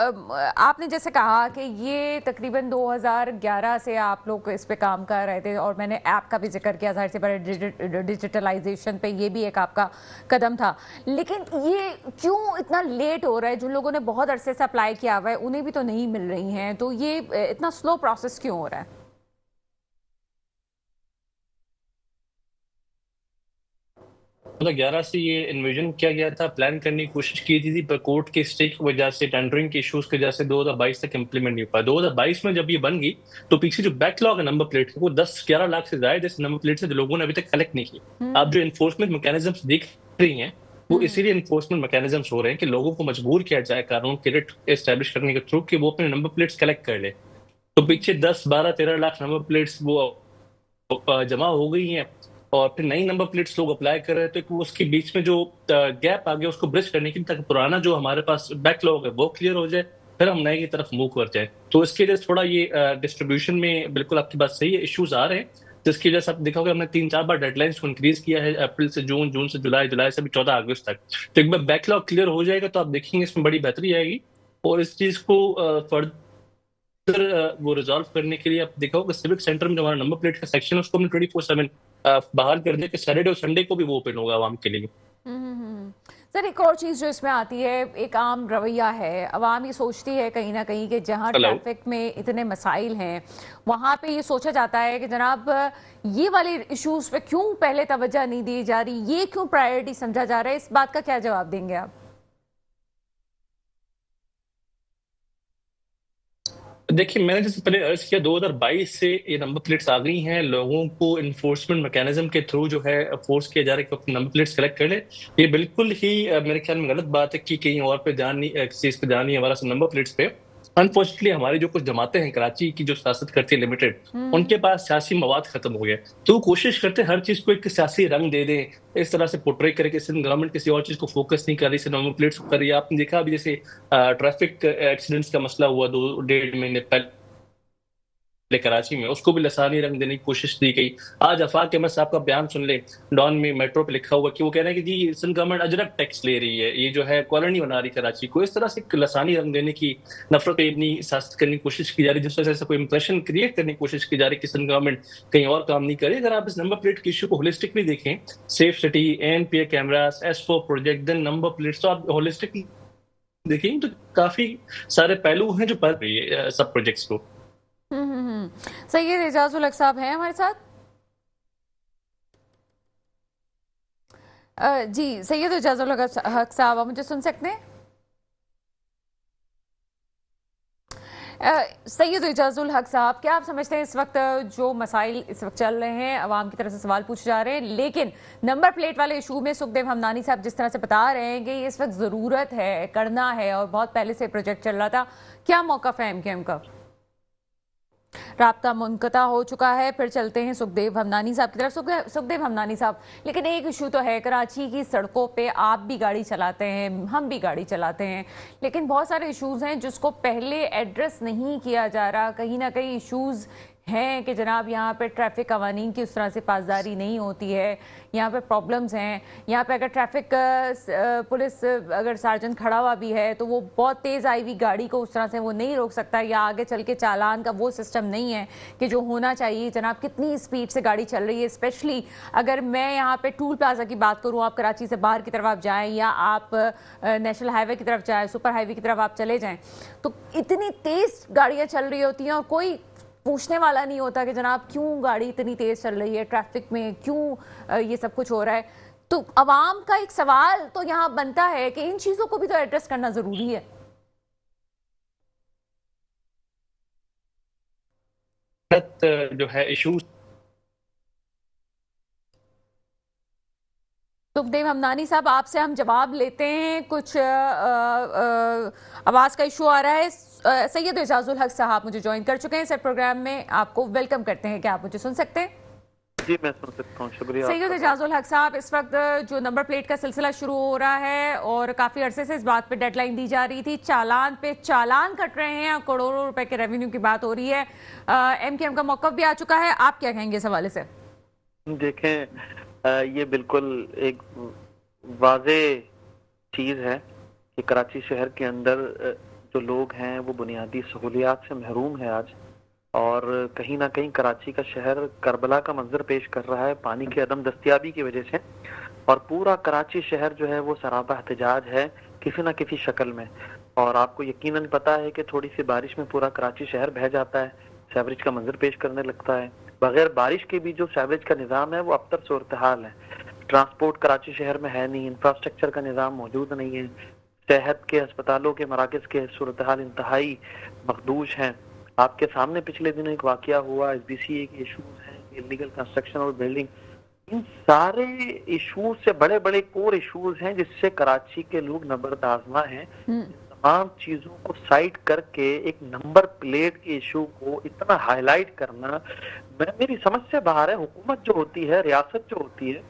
आपने जैसे कहा कि ये तकरीबन 2011 से आप लोग इस पे काम कर रहे थे, और मैंने ऐप का भी जिक्र किया, जाहिर सी बात डिजिटलाइजेशन पे ये भी एक आपका कदम था, लेकिन ये क्यों इतना लेट हो रहा है? जिन लोगों ने बहुत अरसे से अप्लाई किया हुआ है उन्हें भी तो नहीं मिल रही हैं, तो ये इतना स्लो प्रोसेस क्यों हो रहा है? 2011 से ये इन्विजन किया गया था, प्लान करने की कोशिश की थी, पर कोर्ट के स्टे की वजह से, टेंडरिंग के इश्यूज की वजह से 2022 तक इंप्लीमेंट नहीं हो पाया। 2022 में जब ये बन गई तो पीछे जो बैकलॉग है नंबर प्लेट वो 10-11 लाख से ज्यादा जैसे नंबर प्लेट से जो लोगों ने अभी तक कलेक्ट नहीं की। आप जो इन्फोर्समेंट मैकेनिज्म देख रही हैं वो इसीलिए इन्फोर्समेंट मैकेनिज्म हो रहे हैं कि लोगों को मजबूर किया जाए कानून के रिट एस्टेब्लिश करने के थ्रू कि वो अपने नंबर प्लेट्स कलेक्ट कर ले। तो पीछे 10-12-13 लाख नंबर प्लेट्स वो जमा हो गई हैं और फिर नई नंबर प्लेट्स लोग अप्लाई कर रहे थे, तो उसके बीच में जो गैप आ गया उसको ब्रिज करने के लिए ताकि पुराना जो हमारे पास बैकलॉग है वो क्लियर हो जाए, फिर हम नए की तरफ मूव कर जाए। तो इसके लिए थोड़ा ये डिस्ट्रीब्यूशन में बिल्कुल आपकी बात सही है, इश्यूज आ रहे हैं, जिसकी वजह से आप देखोगे हमने 3-4 बार डेडलाइंस को इंक्रीज किया है, अप्रैल से जून, जून से जुलाई, जुलाई से भी 14 अगस्त तक। तो एक बार बैकलॉग क्लियर हो जाएगा तो आप देखेंगे इसमें बड़ी बेहतरी आएगी। और इस चीज को फर्दर वो रिजॉल्व करने के लिए आप देखो कि सिविक सेंटर में जो हमारा नंबर प्लेट का सेक्शन है उसको हमने 24/7 बहाल कर दिया कि सैटरडे और संडे को भी वो ओपन होगा आवाम के लिए। सर एक और चीज़ जो इसमें आती है, एक आम रवैया है, अवाम ये सोचती है कहीं ना कहीं कि जहाँ हेलो। ट्रैफिक में इतने मसाइल हैं वहाँ पे ये सोचा जाता है कि जनाब ये वाले इश्यूज पे क्यों पहले तवज्जो नहीं दी जा रही, ये क्यों प्रायोरिटी समझा जा रहा है। इस बात का क्या जवाब देंगे आप? देखिए मैंने जैसे पहले अर्ज किया 2022 से ये नंबर प्लेट्स आ गई हैं, लोगों को इन्फोर्समेंट मैकेनिज्म के थ्रू जो है फोर्स किया जा रहा है कि अपने नंबर प्लेट्स कलेक्ट कर ले। ये बिल्कुल ही मेरे ख्याल में गलत बात है कि कहीं और पे ध्यान नहीं, किसी चीज पे ध्यान नहीं है हमारा नंबर प्लेट्स पे। अनफॉर्चुनेटली हमारी जो कुछ जमातें हैं कराची की जो सियासत करती है लिमिटेड, उनके पास सियासी मवाद खत्म हो गया, तो वो कोशिश करते हैं हर चीज को एक सियासी रंग दे दें, इस तरह से पोर्ट्रे करे कि सिंध गवर्नमेंट किसी और चीज को फोकस नहीं कर रही, सिर्फ नंबर प्लेट्स को कर रही है। आपने देखा अभी जैसे ट्रैफिक एक्सीडेंट्स का मसला हुआ 2-1.5 महीने पहले कराची में, उसको भी लसानी रंग देने की कोशिश की गई। आज आफाक अहमद साहब का बयान सुन ले, डॉन में मेट्रो पे लिखा हुआ कि वो कह रहे हैं कि जी सिंध गवर्नमेंट अजरक टैक्स ले रही है, ये जो है कॉलोनी बना रही कराची को। इस तरह से लसानी रंग देने की, नफरत इतनी सियासत करने की कोशिश की जा रही है, जिस वजह से कोई इंप्रेशन क्रिएट करने की कोशिश की जा रही है कि सिंध गवर्नमेंट कहीं और काम नहीं करे। अगर आप इस नंबर प्लेट के इश्यू को होलिस्टिकली देखें, safe city, NPA cameras, S4 project, then number plates, तो आप होलिस्टिकली देखेंगे तो काफी सारे पहलू हैं जो पर रही है सब प्रोजेक्ट्स को। सैयद एजाजुल हक साहब हैं हमारे साथ। जी सैयद एजाजुल हक साहब, आप मुझे सुन सकते हैं? सैयद एजाजुल हक साहब, क्या आप समझते हैं इस वक्त जो मसाइल इस वक्त चल रहे हैं, आवाम की तरफ से सवाल पूछे जा रहे हैं, लेकिन नंबर प्लेट वाले इशू में सुखदेव हमनानी साहब जिस तरह से बता रहे हैं कि इस वक्त ज़रूरत है, करना है और बहुत पहले से प्रोजेक्ट चल रहा था, क्या मौक़िफ़ है MKM का? राब्ता मुनक़ता हो चुका है। फिर चलते हैं सुखदेव हमनानी साहब की तरफ। सुखदेव हमनानी साहब, लेकिन एक इशू तो है, कराची की सड़कों पे आप भी गाड़ी चलाते हैं, हम भी गाड़ी चलाते हैं, लेकिन बहुत सारे इश्यूज़ हैं जिसको पहले एड्रेस नहीं किया जा रहा। कहीं ना कहीं इश्यूज़ हैं कि जनाब यहाँ पे ट्रैफिक कवानीन की उस तरह से पासदारी नहीं होती है, यहाँ पे प्रॉब्लम्स हैं। यहाँ पे अगर ट्रैफिक पुलिस अगर सार्जन खड़ा हुआ भी है तो वो बहुत तेज़ आई हुई गाड़ी को उस तरह से वो नहीं रोक सकता, या आगे चल के चालान का वो सिस्टम नहीं है कि जो होना चाहिए। जनाब कितनी स्पीड से गाड़ी चल रही है, स्पेशली अगर मैं यहाँ पे टूल प्लाजा की बात करूँ, आप कराची से बाहर की तरफ आप जाएँ या आप नेशनल हाईवे की तरफ जाएँ, सुपर हाईवे की तरफ आप चले जाएँ, तो इतनी तेज़ गाड़ियाँ चल रही होती हैं और कोई पूछने वाला नहीं होता कि जनाब क्यों गाड़ी इतनी तेज चल रही है, ट्रैफिक में क्यों ये सब कुछ हो रहा है। तो अवाम का एक सवाल तो यहाँ बनता है कि इन चीजों को भी तो एड्रेस करना जरूरी है। जो है इशू सुखदेव हमनानी साहब, आपसे हम जवाब लेते हैं। कुछ आवाज़ का इशू आ रहा है। सैयद एजाजुल हक साहब मुझे ज्वाइन कर चुके हैं सर प्रोग्राम में, आपको वेलकम करते हैं। क्या आप मुझे सुन सकते हैं? जी मैं सुन सकता हूँ, शुक्रिया। सैयद एजाजुल हक साहब, इस वक्त जो नंबर प्लेट का सिलसिला शुरू हो रहा है और काफ़ी अरसे से इस बात पे डेडलाइन दी जा रही थी, चालान पे चालान कट रहे हैं और करोड़ों रुपए के रेवेन्यू की बात हो रही है, MKM का मौक़िफ़ भी आ चुका है, आप क्या कहेंगे इस हवाले से? देखें, ये बिल्कुल एक वाज़े चीज़ है कि कराची शहर के अंदर जो लोग हैं वो बुनियादी सहूलियात से महरूम है आज, और कहीं ना कहीं कराची का शहर करबला का मंजर पेश कर रहा है पानी की अदम दस्तियाबी की वजह से, और पूरा कराची शहर जो है वो सरापा एहतजाज है किसी न किसी शक्ल में। और आपको यकीनन पता है कि थोड़ी सी बारिश में पूरा कराची शहर बह जाता है, सैवरेज का मंजर पेश करने लगता है। बगैर बारिश के भी जो सैवरेज का निज़ाम है वो अबतर सूरत हाल है। ट्रांसपोर्ट कराची शहर में है नहीं, इंफ्रास्ट्रक्चर का निज़ाम मौजूद नहीं है, सेहत के अस्पतालों के मराकज़ के सूरत हाल इंतहाई मखदूश हैं। आपके सामने पिछले दिनों एक वाकया हुआ, SBCA के इशूज हैं, इलीगल कंस्ट्रक्शन और बिल्डिंग, इन सारे इशूज से बड़े बड़े कोर इशूज हैं जिससे कराची के लोग नंबर आजमा हैं। तमाम चीजों को साइड करके एक नंबर प्लेट के इशू को इतना हाईलाइट करना मेरी समझ से बाहर है। हुकूमत जो होती है, रियासत जो होती है,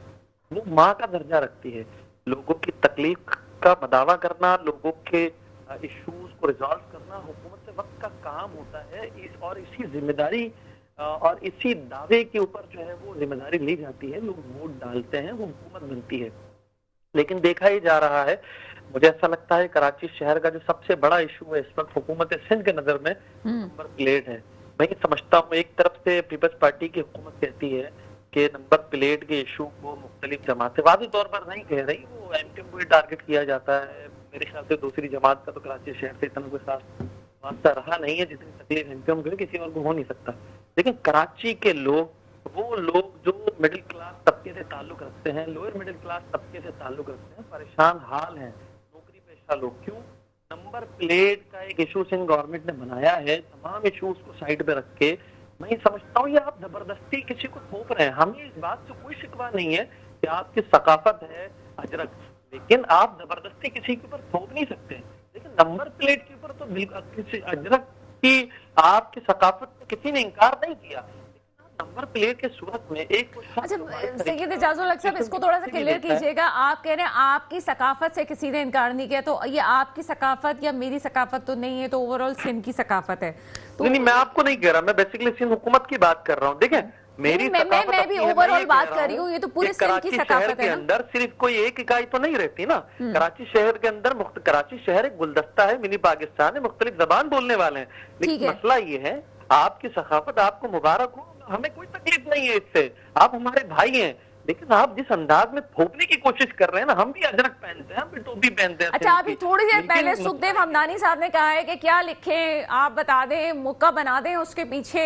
वो माँ का दर्जा रखती है। लोगों की तकलीफ का मदावा करना, लोगों के इश्यूज को रिजॉल्व करना हुकूमत से वक्त का काम होता है। और इसी जिम्मेदारी और इसी दावे के ऊपर जो है वो जिम्मेदारी ली जाती है। लोग वोट डालते हैं, वो हुकूमत बनती है। लेकिन देखा ही जा रहा है, मुझे ऐसा लगता है कराची शहर का जो सबसे बड़ा इशू है इस वक्त हुकूमत सिंध के नजर में नंबर प्लेट है। मैं ये समझता हूँ, एक तरफ से पीपल्स पार्टी की हुकूमत कहती है कि नंबर प्लेट के इशू को मुख्तलिफ जमातें वादी तौर पर नहीं कह रही, वो MKM को टारगेट किया जाता है। मेरे ख्याल से दूसरी जमात का तो कराची शहर से इतना कोई खास वास्ता रहा नहीं है, जितनी तकलीफ MKM को किसी और को हो नहीं सकता। लेकिन कराची के लोग, वो लोग जो मिडिल क्लास तबके से ताल्लुक रखते हैं, लोअर मिडिल क्लास तबके से ताल्लुक रखते हैं, परेशान हाल हैं, नौकरी पेशा लोग। क्यों? नंबर प्लेट का एक इशू सिंध गवर्नमेंट ने बनाया है, तमाम इशूज को साइड पे रख के। मैं ये समझता हूँ ये आप जबरदस्ती किसी को थोप रहे हैं। हमें इस बात से कोई शिकवा नहीं है कि आपकी सकाफत है अजरक, लेकिन आप जबरदस्ती किसी के ऊपर थोप नहीं सकते। लेकिन नंबर प्लेट के ऊपर तो बिल्कुल किसी अजरक की आपकी सकाफत में किसी ने इनकार नहीं किया। नंबर प्लेट के सूरत में एक अच्छा सैयद इजाजुल हक साहब, इसको थोड़ा सा क्लियर कीजिएगा। आप कह रहे हैं आपकी सकाफत से किसी ने इनकार नहीं किया, तो ये आपकी सकाफत या मेरी सकाफत तो नहीं है, तो ओवरऑल सिंध की सकाफत है। तो नहीं, मैं आपको नहीं कह रहा, मैं बेसिकली सिंध हुकूमत की बात कर रहा हूँ। देखें, मेरी मैं भी ओवरऑल बात कर रही हूँ, ये तो पूरे सिंध की सकाफत है। अंदर सिर्फ कोई एक इकाई तो नहीं रहती ना। कराची शहर के अंदर कराची शहर एक गुलदस्ता है, मिनी पाकिस्तान है, मुख्तलिफ जबान बोलने वाले हैं। लेकिन मसला ये है, आपकी सकाफत आपको मुबारक हो, हमें कोई तकलीफ नहीं है इससे, आप हमारे भाई हैं। लेकिन आप जिस अंदाज में थोपने की कोशिश कर रहे हैं ना, हम भी अजरक पहनते हैं, हम भी टोपी पहनते हैं। अच्छा, अभी थोड़ी देर पहले सुखदेव हमदानी साहब ने कहा है कि क्या लिखें आप बता दें, मुक्का बना दें उसके पीछे,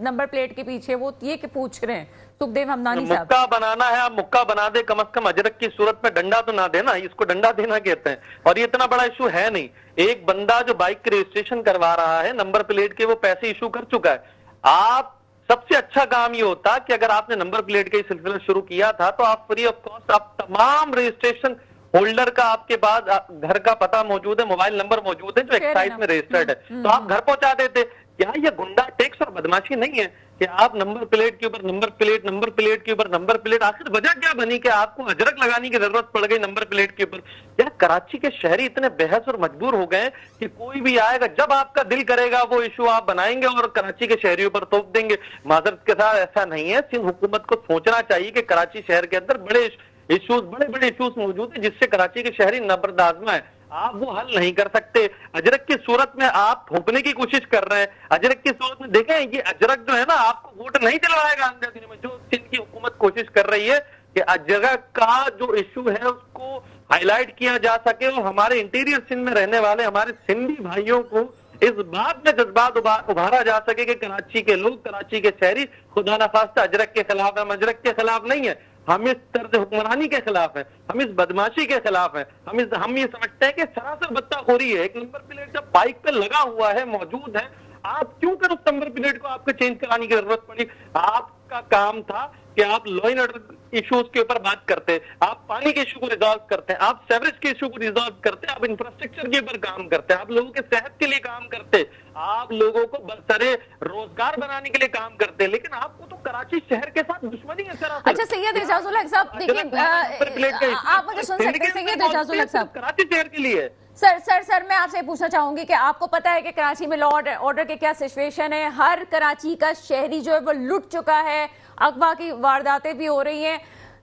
नंबर प्लेट के पीछे, वो ये कि पूछ रहे हैं सुखदेव हमदानी साहब। मुक्का बनाना है, आप मुक्का बना दे, कम से कम अजरक की सूरत में डंडा तो ना देना, इसको डंडा देना कहते हैं। और ये इतना बड़ा इशू है नहीं। एक बंदा जो बाइक के रजिस्ट्रेशन करवा रहा है नंबर प्लेट के, वो पैसे इशू कर चुका है। आप सबसे अच्छा काम ये होता कि अगर आपने नंबर प्लेट का सिलसिला शुरू किया था तो आप फ्री ऑफ कॉस्ट आप तमाम रजिस्ट्रेशन होल्डर का आपके पास घर का पता मौजूद है, मोबाइल नंबर मौजूद है जो एक्साइज में रजिस्टर्ड है, तो आप घर पहुंचा देते। क्या ये गुंडा टैक्स और बदमाशी नहीं है कि आप नंबर प्लेट के ऊपर नंबर प्लेट, नंबर प्लेट के ऊपर नंबर प्लेट? आखिर वजह क्या बनी कि आपको अजरक लगाने की जरूरत पड़ गई नंबर प्लेट के ऊपर? यार, कराची के शहरी इतने बेहस और मजबूर हो गए कि कोई भी आएगा, जब आपका दिल करेगा वो इशू आप बनाएंगे और कराची के शहरियों पर थोप देंगे। माजरत के साथ ऐसा नहीं है। सिंध हुकूमत को सोचना चाहिए कि कराची शहर के अंदर बड़े बड़े इशूज मौजूद है जिससे कराची के शहरी नबरदाजमा है। आप वो हल नहीं कर सकते। अजरक की सूरत में आप थोपने की कोशिश कर रहे हैं। अजरक की सूरत में देखें, ये अजरक जो है ना, आपको वोट नहीं दिलवाएगा आंदे दिनों में। जो सिंध की हुकूमत कोशिश कर रही है कि अजरक का जो इशू है उसको हाईलाइट किया जा सके और हमारे इंटीरियर सिंध में रहने वाले हमारे सिंधी भाइयों को इस बात में जज्बात उभारा जा सके कि कराची के लोग, कराची के शहरी खुदा न खास्ता अजरक के खिलाफ है। हम अजरक के खिलाफ नहीं है, हम इस तर्ज हुक्मरानी के खिलाफ है, हम इस बदमाशी के खिलाफ है। हम ये समझते हैं कि सरासर बत्ताखोरी है। एक नंबर प्लेट जब बाइक पे लगा हुआ है, मौजूद है, आप क्यों कर उस नंबर प्लेट को आपको चेंज कराने की जरूरत पड़ी? आपका काम था कि आप लॉ एंड ऑर्डर इश्यूज के ऊपर बात करते, आप पानी के इशू को रिजॉल्व करते हैं, आप सेवरेज के इशू को रिजॉल्व करते, आप इंफ्रास्ट्रक्चर के ऊपर काम करते हैं, आप लोगों के सेहत के लिए काम करते, आप लोगों को बरसरे रोजगार बनाने के लिए काम करते हैं। लेकिन आपको तो कराची शहर के साथ दुश्मनी है सर। अच्छा सैयद इजाजुल हक साहब, देखिए आप मुझे सुन सकते हैं सैयद इजाजुल हक साहब? कराची शहर के लिए सर मैं आपसे पूछना चाहूंगी कि आपको पता है कि कराची में लॉ ऑर्डर के क्या सिचुएशन है? हर कराची का शहरी जो है वो लुट चुका है, अगवा की वारदातें भी हो रही हैं।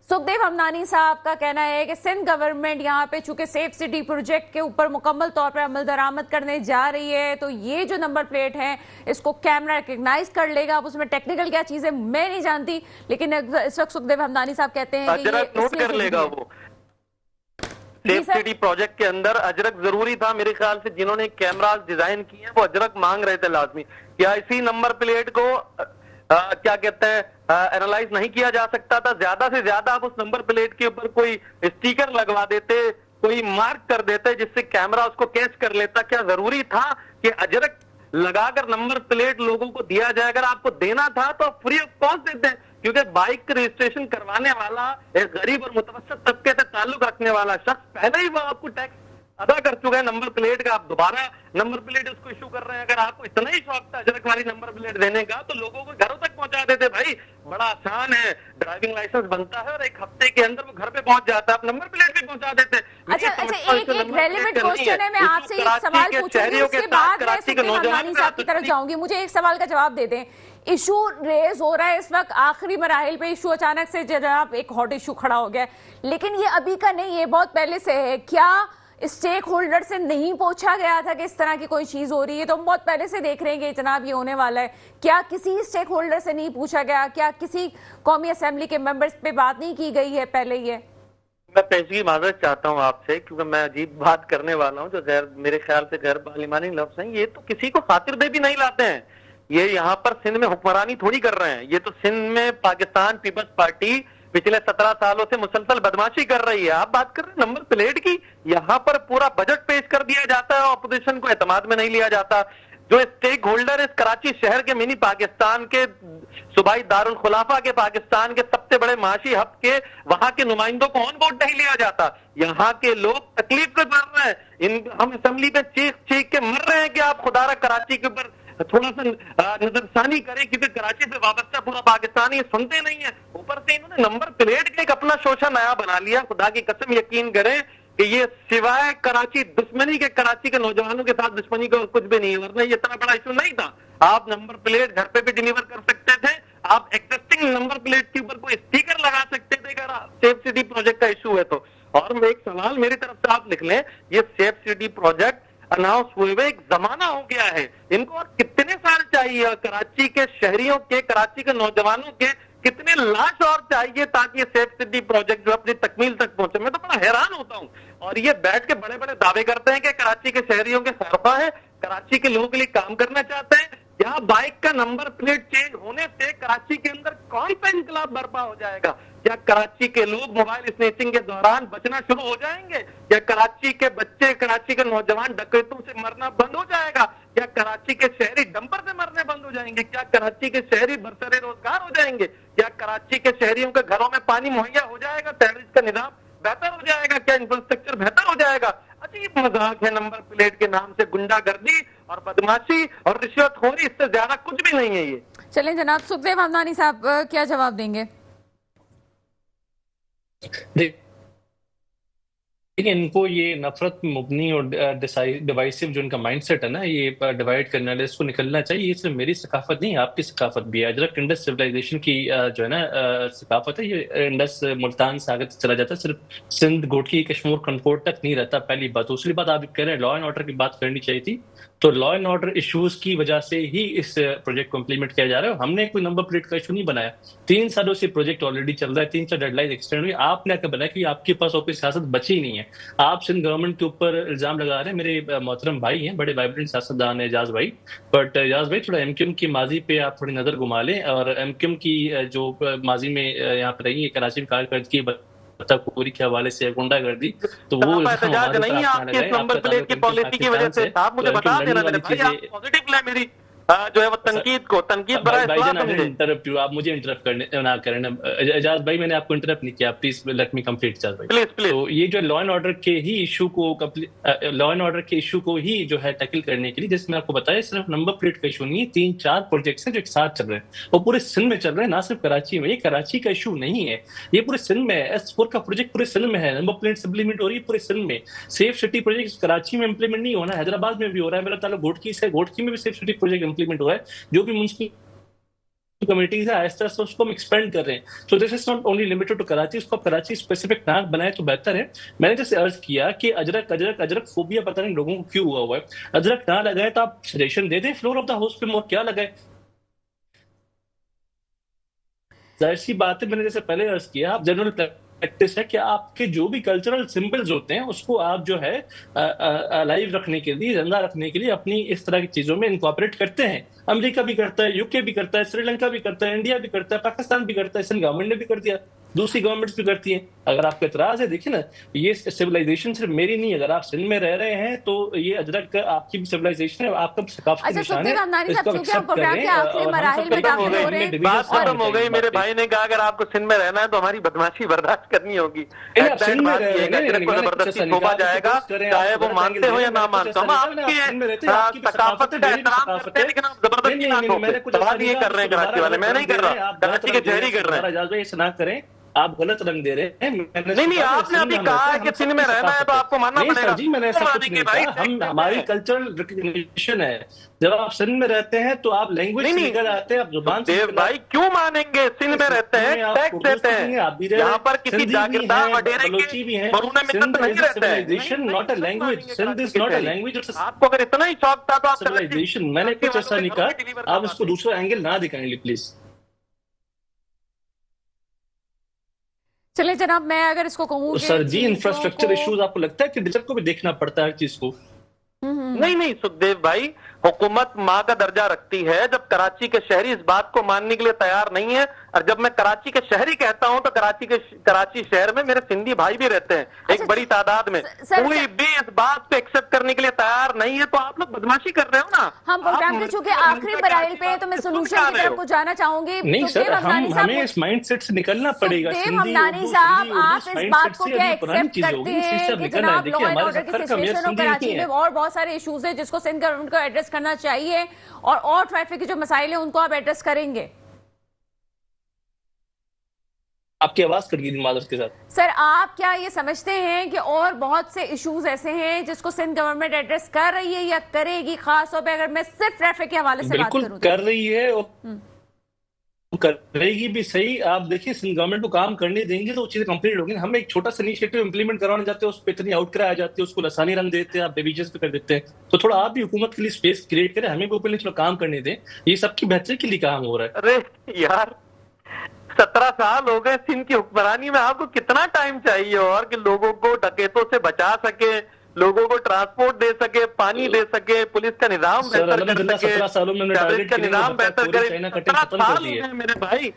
सुखदेव हमदानी साहब का कहना है कि सिंध गवर्नमेंट यहाँ पे चूंकि सेफ सिटी प्रोजेक्ट के ऊपर मुकम्मल तौर पर अमल दरामद करने जा रही है, तो ये जो नंबर प्लेट है इसको कैमरा रिकग्नाइज कर लेगा। अब उसमें टेक्निकल क्या चीज है मैं नहीं जानती, लेकिन इस वक्त सुखदेव हमदानी साहब कहते हैं कि ये नोट कर लेगा। वो सेफ सिटी प्रोजेक्ट के अंदर अजरक जरूरी था मेरे ख्याल से। जिन्होंने कैमरा डिजाइन किए हैं वो अजरक मांग रहे थे लाजमी। क्या इसी नंबर प्लेट को क्या कहते हैं एनालाइज नहीं किया जा सकता था? ज्यादा से ज्यादा आप उस नंबर प्लेट के ऊपर कोई स्टिकर लगवा देते, कोई मार्क कर देते जिससे कैमरा उसको कैच कर लेता। क्या जरूरी था कि अजरक लगाकर नंबर प्लेट लोगों को दिया जाए? अगर आपको देना था तो आप फ्री ऑफ कॉस्ट देते हैं, क्योंकि बाइक रजिस्ट्रेशन करवाने वाला एक गरीब और मुतवस्सित तबके से ताल्लुक रखने वाला शख्स पहले ही वो आपको टैक्स अदा कर चुका है नंबर प्लेट का। आप दोबारा नंबर प्लेट उसको इशू कर रहे हैं। अगर आपको इतना ही शौक था अजरक वाली नंबर प्लेट देने का तो लोगों को घरों तक पहुंचा देते। भाई बड़ा आसान है, ड्राइविंग लाइसेंस बनता है और एक हफ्ते के अंदर वो घर पे पहुंच जाता है, आप नंबर प्लेट भी पहुंचा देते। एक रेलेवेंट क्वेश्चन है, मैं आपसे एक सवाल पूछूंगी, उसके बाद मैं सुप्रीम अमदानी साहब की तरफ जाऊंगी। मुझे एक सवाल का जवाब दे दें। इशू रेज हो रहा है इस वक्त, आखिरी मराहिल पे इशू अचानक से जनाब एक हॉट इशू खड़ा हो गया, लेकिन ये अभी का नहीं है, बहुत पहले से है। क्या स्टेक होल्डर से नहीं पूछा गया था कि इस तरह की कोई चीज हो रही है? तो हम बहुत पहले से देख रहे हैं कि जनाब ये होने वाला है। क्या किसी स्टेक होल्डर से नहीं पूछा गया? क्या किसी कौमी असेंबली के मेंबर्स पे बात नहीं की गई है पहले? ये मैं पेशगी माजरत चाहता हूं आपसे, क्योंकि मैं अजीब बात करने वाला हूं जो गैर, मेरे ख्याल से गैर पार्लिमानी लफ्ज हैं। ये तो किसी को खातिरदे भी नहीं लाते हैं। ये यहाँ पर सिंध में हुक्मरानी थोड़ी कर रहे हैं। ये तो सिंध में पाकिस्तान पीपल्स पार्टी पिछले 17 सालों से मुसलसल बदमाशी कर रही है। आप बात कर रहे हैं नंबर प्लेट की। यहाँ पर पूरा बजट पेश कर दिया जाता है और अपोजिशन को एतमाद में नहीं लिया जाता। जो स्टेक होल्डर इस कराची शहर के मिनी पाकिस्तान के सूबाई दारुल खुलाफा के पाकिस्तान के सबसे बड़े माशी हब के वहां के नुमाइंदों को ऑन बोर्ड नहीं लिया जाता। यहाँ के लोग तकलीफ में पड़ रहे हैं। हम असेंबली में चीख चीख के मर रहे हैं कि आप खुदारा कराची के ऊपर थोड़ा सा नजरसानी करें, क्योंकि कराची से वाबस्ता पूरा पाकिस्तान ये सुनते नहीं है। ऊपर से इन्होंने नंबर प्लेट का एक अपना शोशा नया बना लिया। खुदा की कसम यकीन करें कि ये सिवाय कराची दुश्मनी के, कराची के नौजवानों के साथ दुश्मनी का कुछ भी नहीं, वरना ये इतना बड़ा इशू नहीं था। आप नंबर प्लेट घर पे भी डिलीवर कर सकते थे। आप एक्सिस्टिंग नंबर प्लेट के ऊपर कोई स्टिकर लगा सकते थे अगर सेफ सिटी प्रोजेक्ट का इशू है तो। और मैं एक सवाल मेरी तरफ से आप लिख लें, ये सेफ सिटी प्रोजेक्ट अनाउंस हुए हुए एक जमाना हो गया है। इनको और कितने साल चाहिए? कराची के शहरियों के, कराची के नौजवानों के कितने लाश और चाहिए ताकि ये सेफ सिटी प्रोजेक्ट जो अपनी तकमील तक पहुंचे? मैं तो बड़ा हैरान होता हूं। और ये बैठ के बड़े बड़े दावे करते हैं कि कराची के शहरियों के खैरख्वाह है, कराची के लोगों के लिए काम करना चाहते हैं। यहाँ बाइक का नंबर प्लेट चेंज होने से कराची के अंदर कौन सा इंकलाब बर्पा हो जाएगा? क्या कराची के लोग मोबाइल स्नेचिंग के दौरान बचना शुरू हो जाएंगे? क्या कराची के बच्चे, कराची के नौजवान डकैतों से मरना बंद हो जाएगा? क्या कराची के शहरी डंपर से मरने बंद हो जाएंगे? क्या कराची के शहरी बरसरे रोजगार हो जाएंगे? क्या कराची के शहरियों के घरों में पानी मुहैया हो जाएगा? टैरिफ का निजाम बेहतर हो जाएगा? क्या इंफ्रास्ट्रक्चर बेहतर हो जाएगा? अजीब मजाक है नंबर प्लेट के नाम से। गुंडागर्दी और बदमाशी और रिश्वतखोरी, इससे ज्यादा कुछ भी नहीं है ये। चलें जनाब सुखदेव हमदानी साहब क्या जवाब देंगे? देखिए, इनको ये नफरत मुबनी और डिवाइसिव जो इनका माइंडसेट है ना, ये डिवाइड करने वाले, इसको निकलना चाहिए। ये सिर्फ मेरी सकाफत नहीं, आपकी सकाफत भी है। अजरक इंडस सिविलाइजेशन की जो है ना सकाफत है, ये इंडस मुल्तान से आगे चला जाता है, सिर्फ सिंध घोटकी कश्मीर कनकोट तक नहीं रहता। पहली बात। दूसरी बात, आप कह रहे हैं लॉ एंड ऑर्डर की बात करनी चाहिए थी, तो लॉ एंड ऑर्डर इश्यूज की वजह से ही इस प्रोजेक्ट को इम्प्लीमेंट किया जा रहा है। हमने कोई नंबर प्लेट का इशू नहीं बनाया। 3 सालों से प्रोजेक्ट ऑलरेडी चल रहा है, 3 4 डेडलाइन एक्सटेंड हुई। आपने आकर बनाया कि आपके पास और कोई सियासत बची नहीं है। आप सिंध गवर्नमेंट के ऊपर इल्जाम लगा रहे हैं। मेरे मोहतरम भाई हैं, बड़े वाइब्रेंट सियासतदान है एजाज भाई, बट एजाज भाई थोड़ा एमक्यूएम की माजी पे आप थोड़ी नजर घुमा लें, और एमक्यूएम की जो माजी में यहाँ पे रही है कराची में कारकर्दगी पूरी के हवाले से गुंडागर्दी, तो वो एहतजाज नहीं है आपकी इस नंबर प्लेट की पॉलिसी की वजह से। आप मुझे बता देना मेरे भाई, आप पॉजिटिव है मेरी जो है वो तनकीद को, तनकीद बड़ा इंटरप्ट, आप मुझे इंटरप्ट करने ना करें। एजाज भाई मैंने आपको इंटरप्ट नहीं किया, please let me complete Ejaz भाई प्लीज। तो ये जो लॉ एंड ऑर्डर के ही इशू को लॉ एंड ऑर्डर के इशू को ही जो है टैकल करने के लिए, जैसे मैं आपको बताया, सिर्फ नंबर प्लेट का इशू नहीं है, 3 4 प्रोजेक्ट्स हैं जो एक साथ चल रहे हैं, वो पूरे सिंध में चल रहे हैं, ना सिर्फ कराची में। ये कराची का इशू नहीं है, ये पूरे सिंध में है। S4 का प्रोजेक्ट पूरे सिंध में है, नंबर प्लेट इंप्लीमेंट हो रही है पूरे सिंध में। सेफ सिटी प्रोजेक्ट कराची में इंप्लीमेंट नहीं होना, हैदराबाद में भी हो रहा है। मेरा ताल्लुक घोटकी से, घोटकी में भी सेफ सिटी प्रोजेक्ट इंप्लीमेंट हो रहा है, जो भी म्युनिसिपल कम्युनिटीज है, आहिस्ता आहिस्ता उसको हम एक्सपेंड कर रहे हैं। So this is not only limited to Karachi, उसको कराची स्पेसिफिक नाम बनाए तो बेहतर है। मैंने जैसे अर्ज किया कि अजरक अजरक अजरक फोबिया पता नहीं लोगों को क्यों हुआ हुआ है। अजरक ना लगाए तो आप सजेशन दे दें, फ्लोर ऑफ द हाउस पे मोर क्या लगाए। जाहिर सी बात है, मैंने जैसे पहले अर्ज किया, आप जनरल प्रैक्टिस है कि आपके जो भी कल्चरल सिंबल्स होते हैं उसको आप जो है लाइव रखने के लिए, जिंदा रखने के लिए अपनी इस तरह की चीजों में इनकॉर्पोरेट करते हैं। अमेरिका भी करता है, यूके भी करता है, श्रीलंका भी करता है, इंडिया भी करता है, पाकिस्तान भी करता है, सिंध गवर्नमेंट ने भी कर दिया, दूसरी गवर्नमेंट्स भी करती हैं। अगर आपको इतराज है, देखिए ना, ये सिविलाइजेशन सिर्फ मेरी नहीं है। अगर आप सिंध में रह रहे हैं तो ये अजरक आपकी भी सिविलाइजेशन है, आपका सकाफत अच्छा, निशान सुखदेव है, हमनानी साहब, इसको चूंकि हम एक्सेप्ट प्रोग्राम के करें। आखिरी और हम मराहिल सब में दाखिल हो रहे हैं। बात खत्म हो गई। मेरे भाई ने कहा अगर आपको सिंध में रहना है तो हमारी बदमाशी बर्दाश्त करनी होगी। आप सिंध में रह रहे हैं, जबरदस्ती थोपा जाएगा, चाहे वो मानते हो या ना मानते हो। हम आपकी सकाफत का एहतराम करते हैं, लेकिन आप जबरदस्ती ना थोपें। सवाल ये कर रहे हैं कराची वाले, मैं नहीं कर रहा, कराची के जहरी कर रहे हैं। ऐसा ना करें, आप गलत रंग दे रहे हैं। नहीं, आपने अभी कहा है कि सिंध में रहना है तो आपको मानना पड़ेगा। जी, मैंने ऐसा कुछ नहीं कहा। हम हमारी कल्चरल रिकग्निशन है। जब आप सिंध में रहते हैं तो आप लैंग्वेज निकल आते हैं, आप जुबान से। देव भाई क्यों मानेंगे? सिंध में रहते हैं, टैक्स देते हैं, यहाँ पर किसी जागीरदार वडेरे के बरूने मिलत नहीं रहते हैं। Not a language, Sindh is not a language. आपको अगर इतना ही शौक था तो आप सिविलाइजेशन, मैंने कुछ ऐसा नहीं कहा। आप इसको दूसरा एंगल ना दिखाएंगे प्लीज। चलिए जनाब, मैं अगर इसको कहूँ सर जी, इंफ्रास्ट्रक्चर इश्यूज आपको लगता है कि डिजर्व को भी देखना पड़ता है चीज को? नहीं सुखदेव भाई, हुकूमत माँ का दर्जा रखती है। जब कराची के शहरी इस बात को मानने के लिए तैयार नहीं है, और जब मैं कराची के शहरी कहता हूँ तो कराची शहर में मेरे सिंधी भाई भी रहते हैं, एक बड़ी तादाद में। कोई भी इस बात को एक्सेप्ट करने के लिए तैयार नहीं है, तो आप लोग बदमाशी कर रहे हो ना। हम प्रोग्राम के चूंकि आखिरी मराहिल पे, तो मैं सोल्यूशन की तरफ को जाना चाहूंगी। नहीं सर, हमें इस माइंडसेट से निकलना पड़ेगा। हमनानी साहब, आप इस बात को क्या एक्सेप्ट करते हैं कि जनाब लॉ एंड ऑर्डर की सिचुएशन और कराची में और बहुत सारे इश्यूज है जिसको सिंध गवर्नमेंट को एड्रेस करना चाहिए, और ट्रैफिक के जो मसाइल है उनको आप एड्रेस करेंगे? आपकी आवाज कट गई मादर के साथ। सर, आप क्या ये समझते हैं कि और बहुत से इश्यूज ऐसे हैं जिसको सिंध गवर्नमेंट एड्रेस कर रही है या करेगी? खास तौर पे अगर मैं सिर्फ ट्रैफिक के हवाले से बात करूं, बिल्कुल कर रही है और करेगी भी। सही, आप देखिए, सिंध गवर्नमेंट को काम करने देंगे तो वो चीजें कंप्लीट होगी। हम एक छोटा सा इनिशिएटिव इंप्लीमेंट करवाने जाते हैं, उस पर इतनी आउटक्राई आ जाती है, उसको लसानी रंग देते हैं, आप बेबीजेस पे कर देते हैं। तो थोड़ा आप भी हुकूमत के लिए स्पेस क्रिएट करें, हमें भी ऊपर नीचे काम करने दें। ये सबकी बेहतरी के लिए काम हो रहा है। अरे यार, 17 साल हो गए सिंध की हुक्मरानी में, आपको कितना टाइम चाहिए और कि लोगों को डकैतों से बचा सके, लोगों को ट्रांसपोर्ट दे सके, पानी दे सके, पुलिस का निजाम बेहतर कर सके, 17 सालों में का निजाम बेहतर करे। 17 साल हो गए मेरे भाई।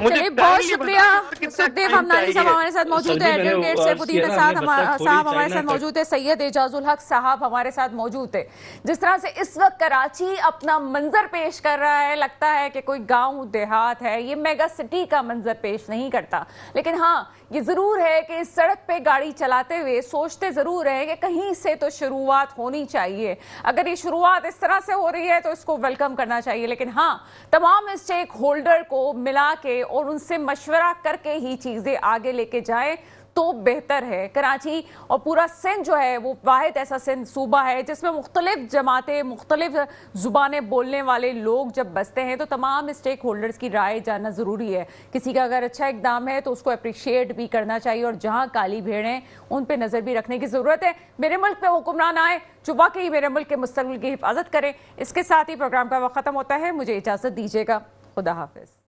मुझे बहुत शुक्रिया सुखदेव हमनानी साहब हमारे साथ मौजूद है, एडवोकेट सैफुद्दीन साहब हमारे साथ मौजूद है, सैयद एजाजुल हक साहब हमारे साथ मौजूद है। जिस तरह से इस वक्त कराची अपना मंजर पेश कर रहा है, लगता है कि कोई गांव देहात है, ये मेगा सिटी का मंजर पेश नहीं करता। लेकिन हाँ, ये जरूर है कि इस सड़क पे गाड़ी चलाते हुए सोचते जरूर है कि कहीं से तो शुरुआत होनी चाहिए। अगर ये शुरुआत इस तरह से हो रही है तो इसको वेलकम करना चाहिए। लेकिन हाँ, तमाम स्टेक होल्डर को मिला के और उनसे मशवरा करके ही चीजें आगे लेके जाए तो बेहतर है। कराची और पूरा सिंध जो है वो वाहिद ऐसा सिंध सूबा है जिसमें मुख्तलिफ जमातें, मुख्तलिफ जुबानें बोलने वाले लोग जब बसते हैं तो तमाम स्टेक होल्डर्स की राय जानना ज़रूरी है। किसी का अगर अच्छा इकदाम है तो उसको अप्रिशिएट भी करना चाहिए, और जहाँ काली भेड़ें उन पर नज़र भी रखने की ज़रूरत है। मेरे मुल्क पे हुक्मरान आए जो वाकई मेरे मुल्क के मुस्तकबिल की हिफाजत करें। इसके साथ ही प्रोग्राम का वक्त ख़त्म होता है, मुझे इजाज़त दीजिएगा। खुदा हाफिज़।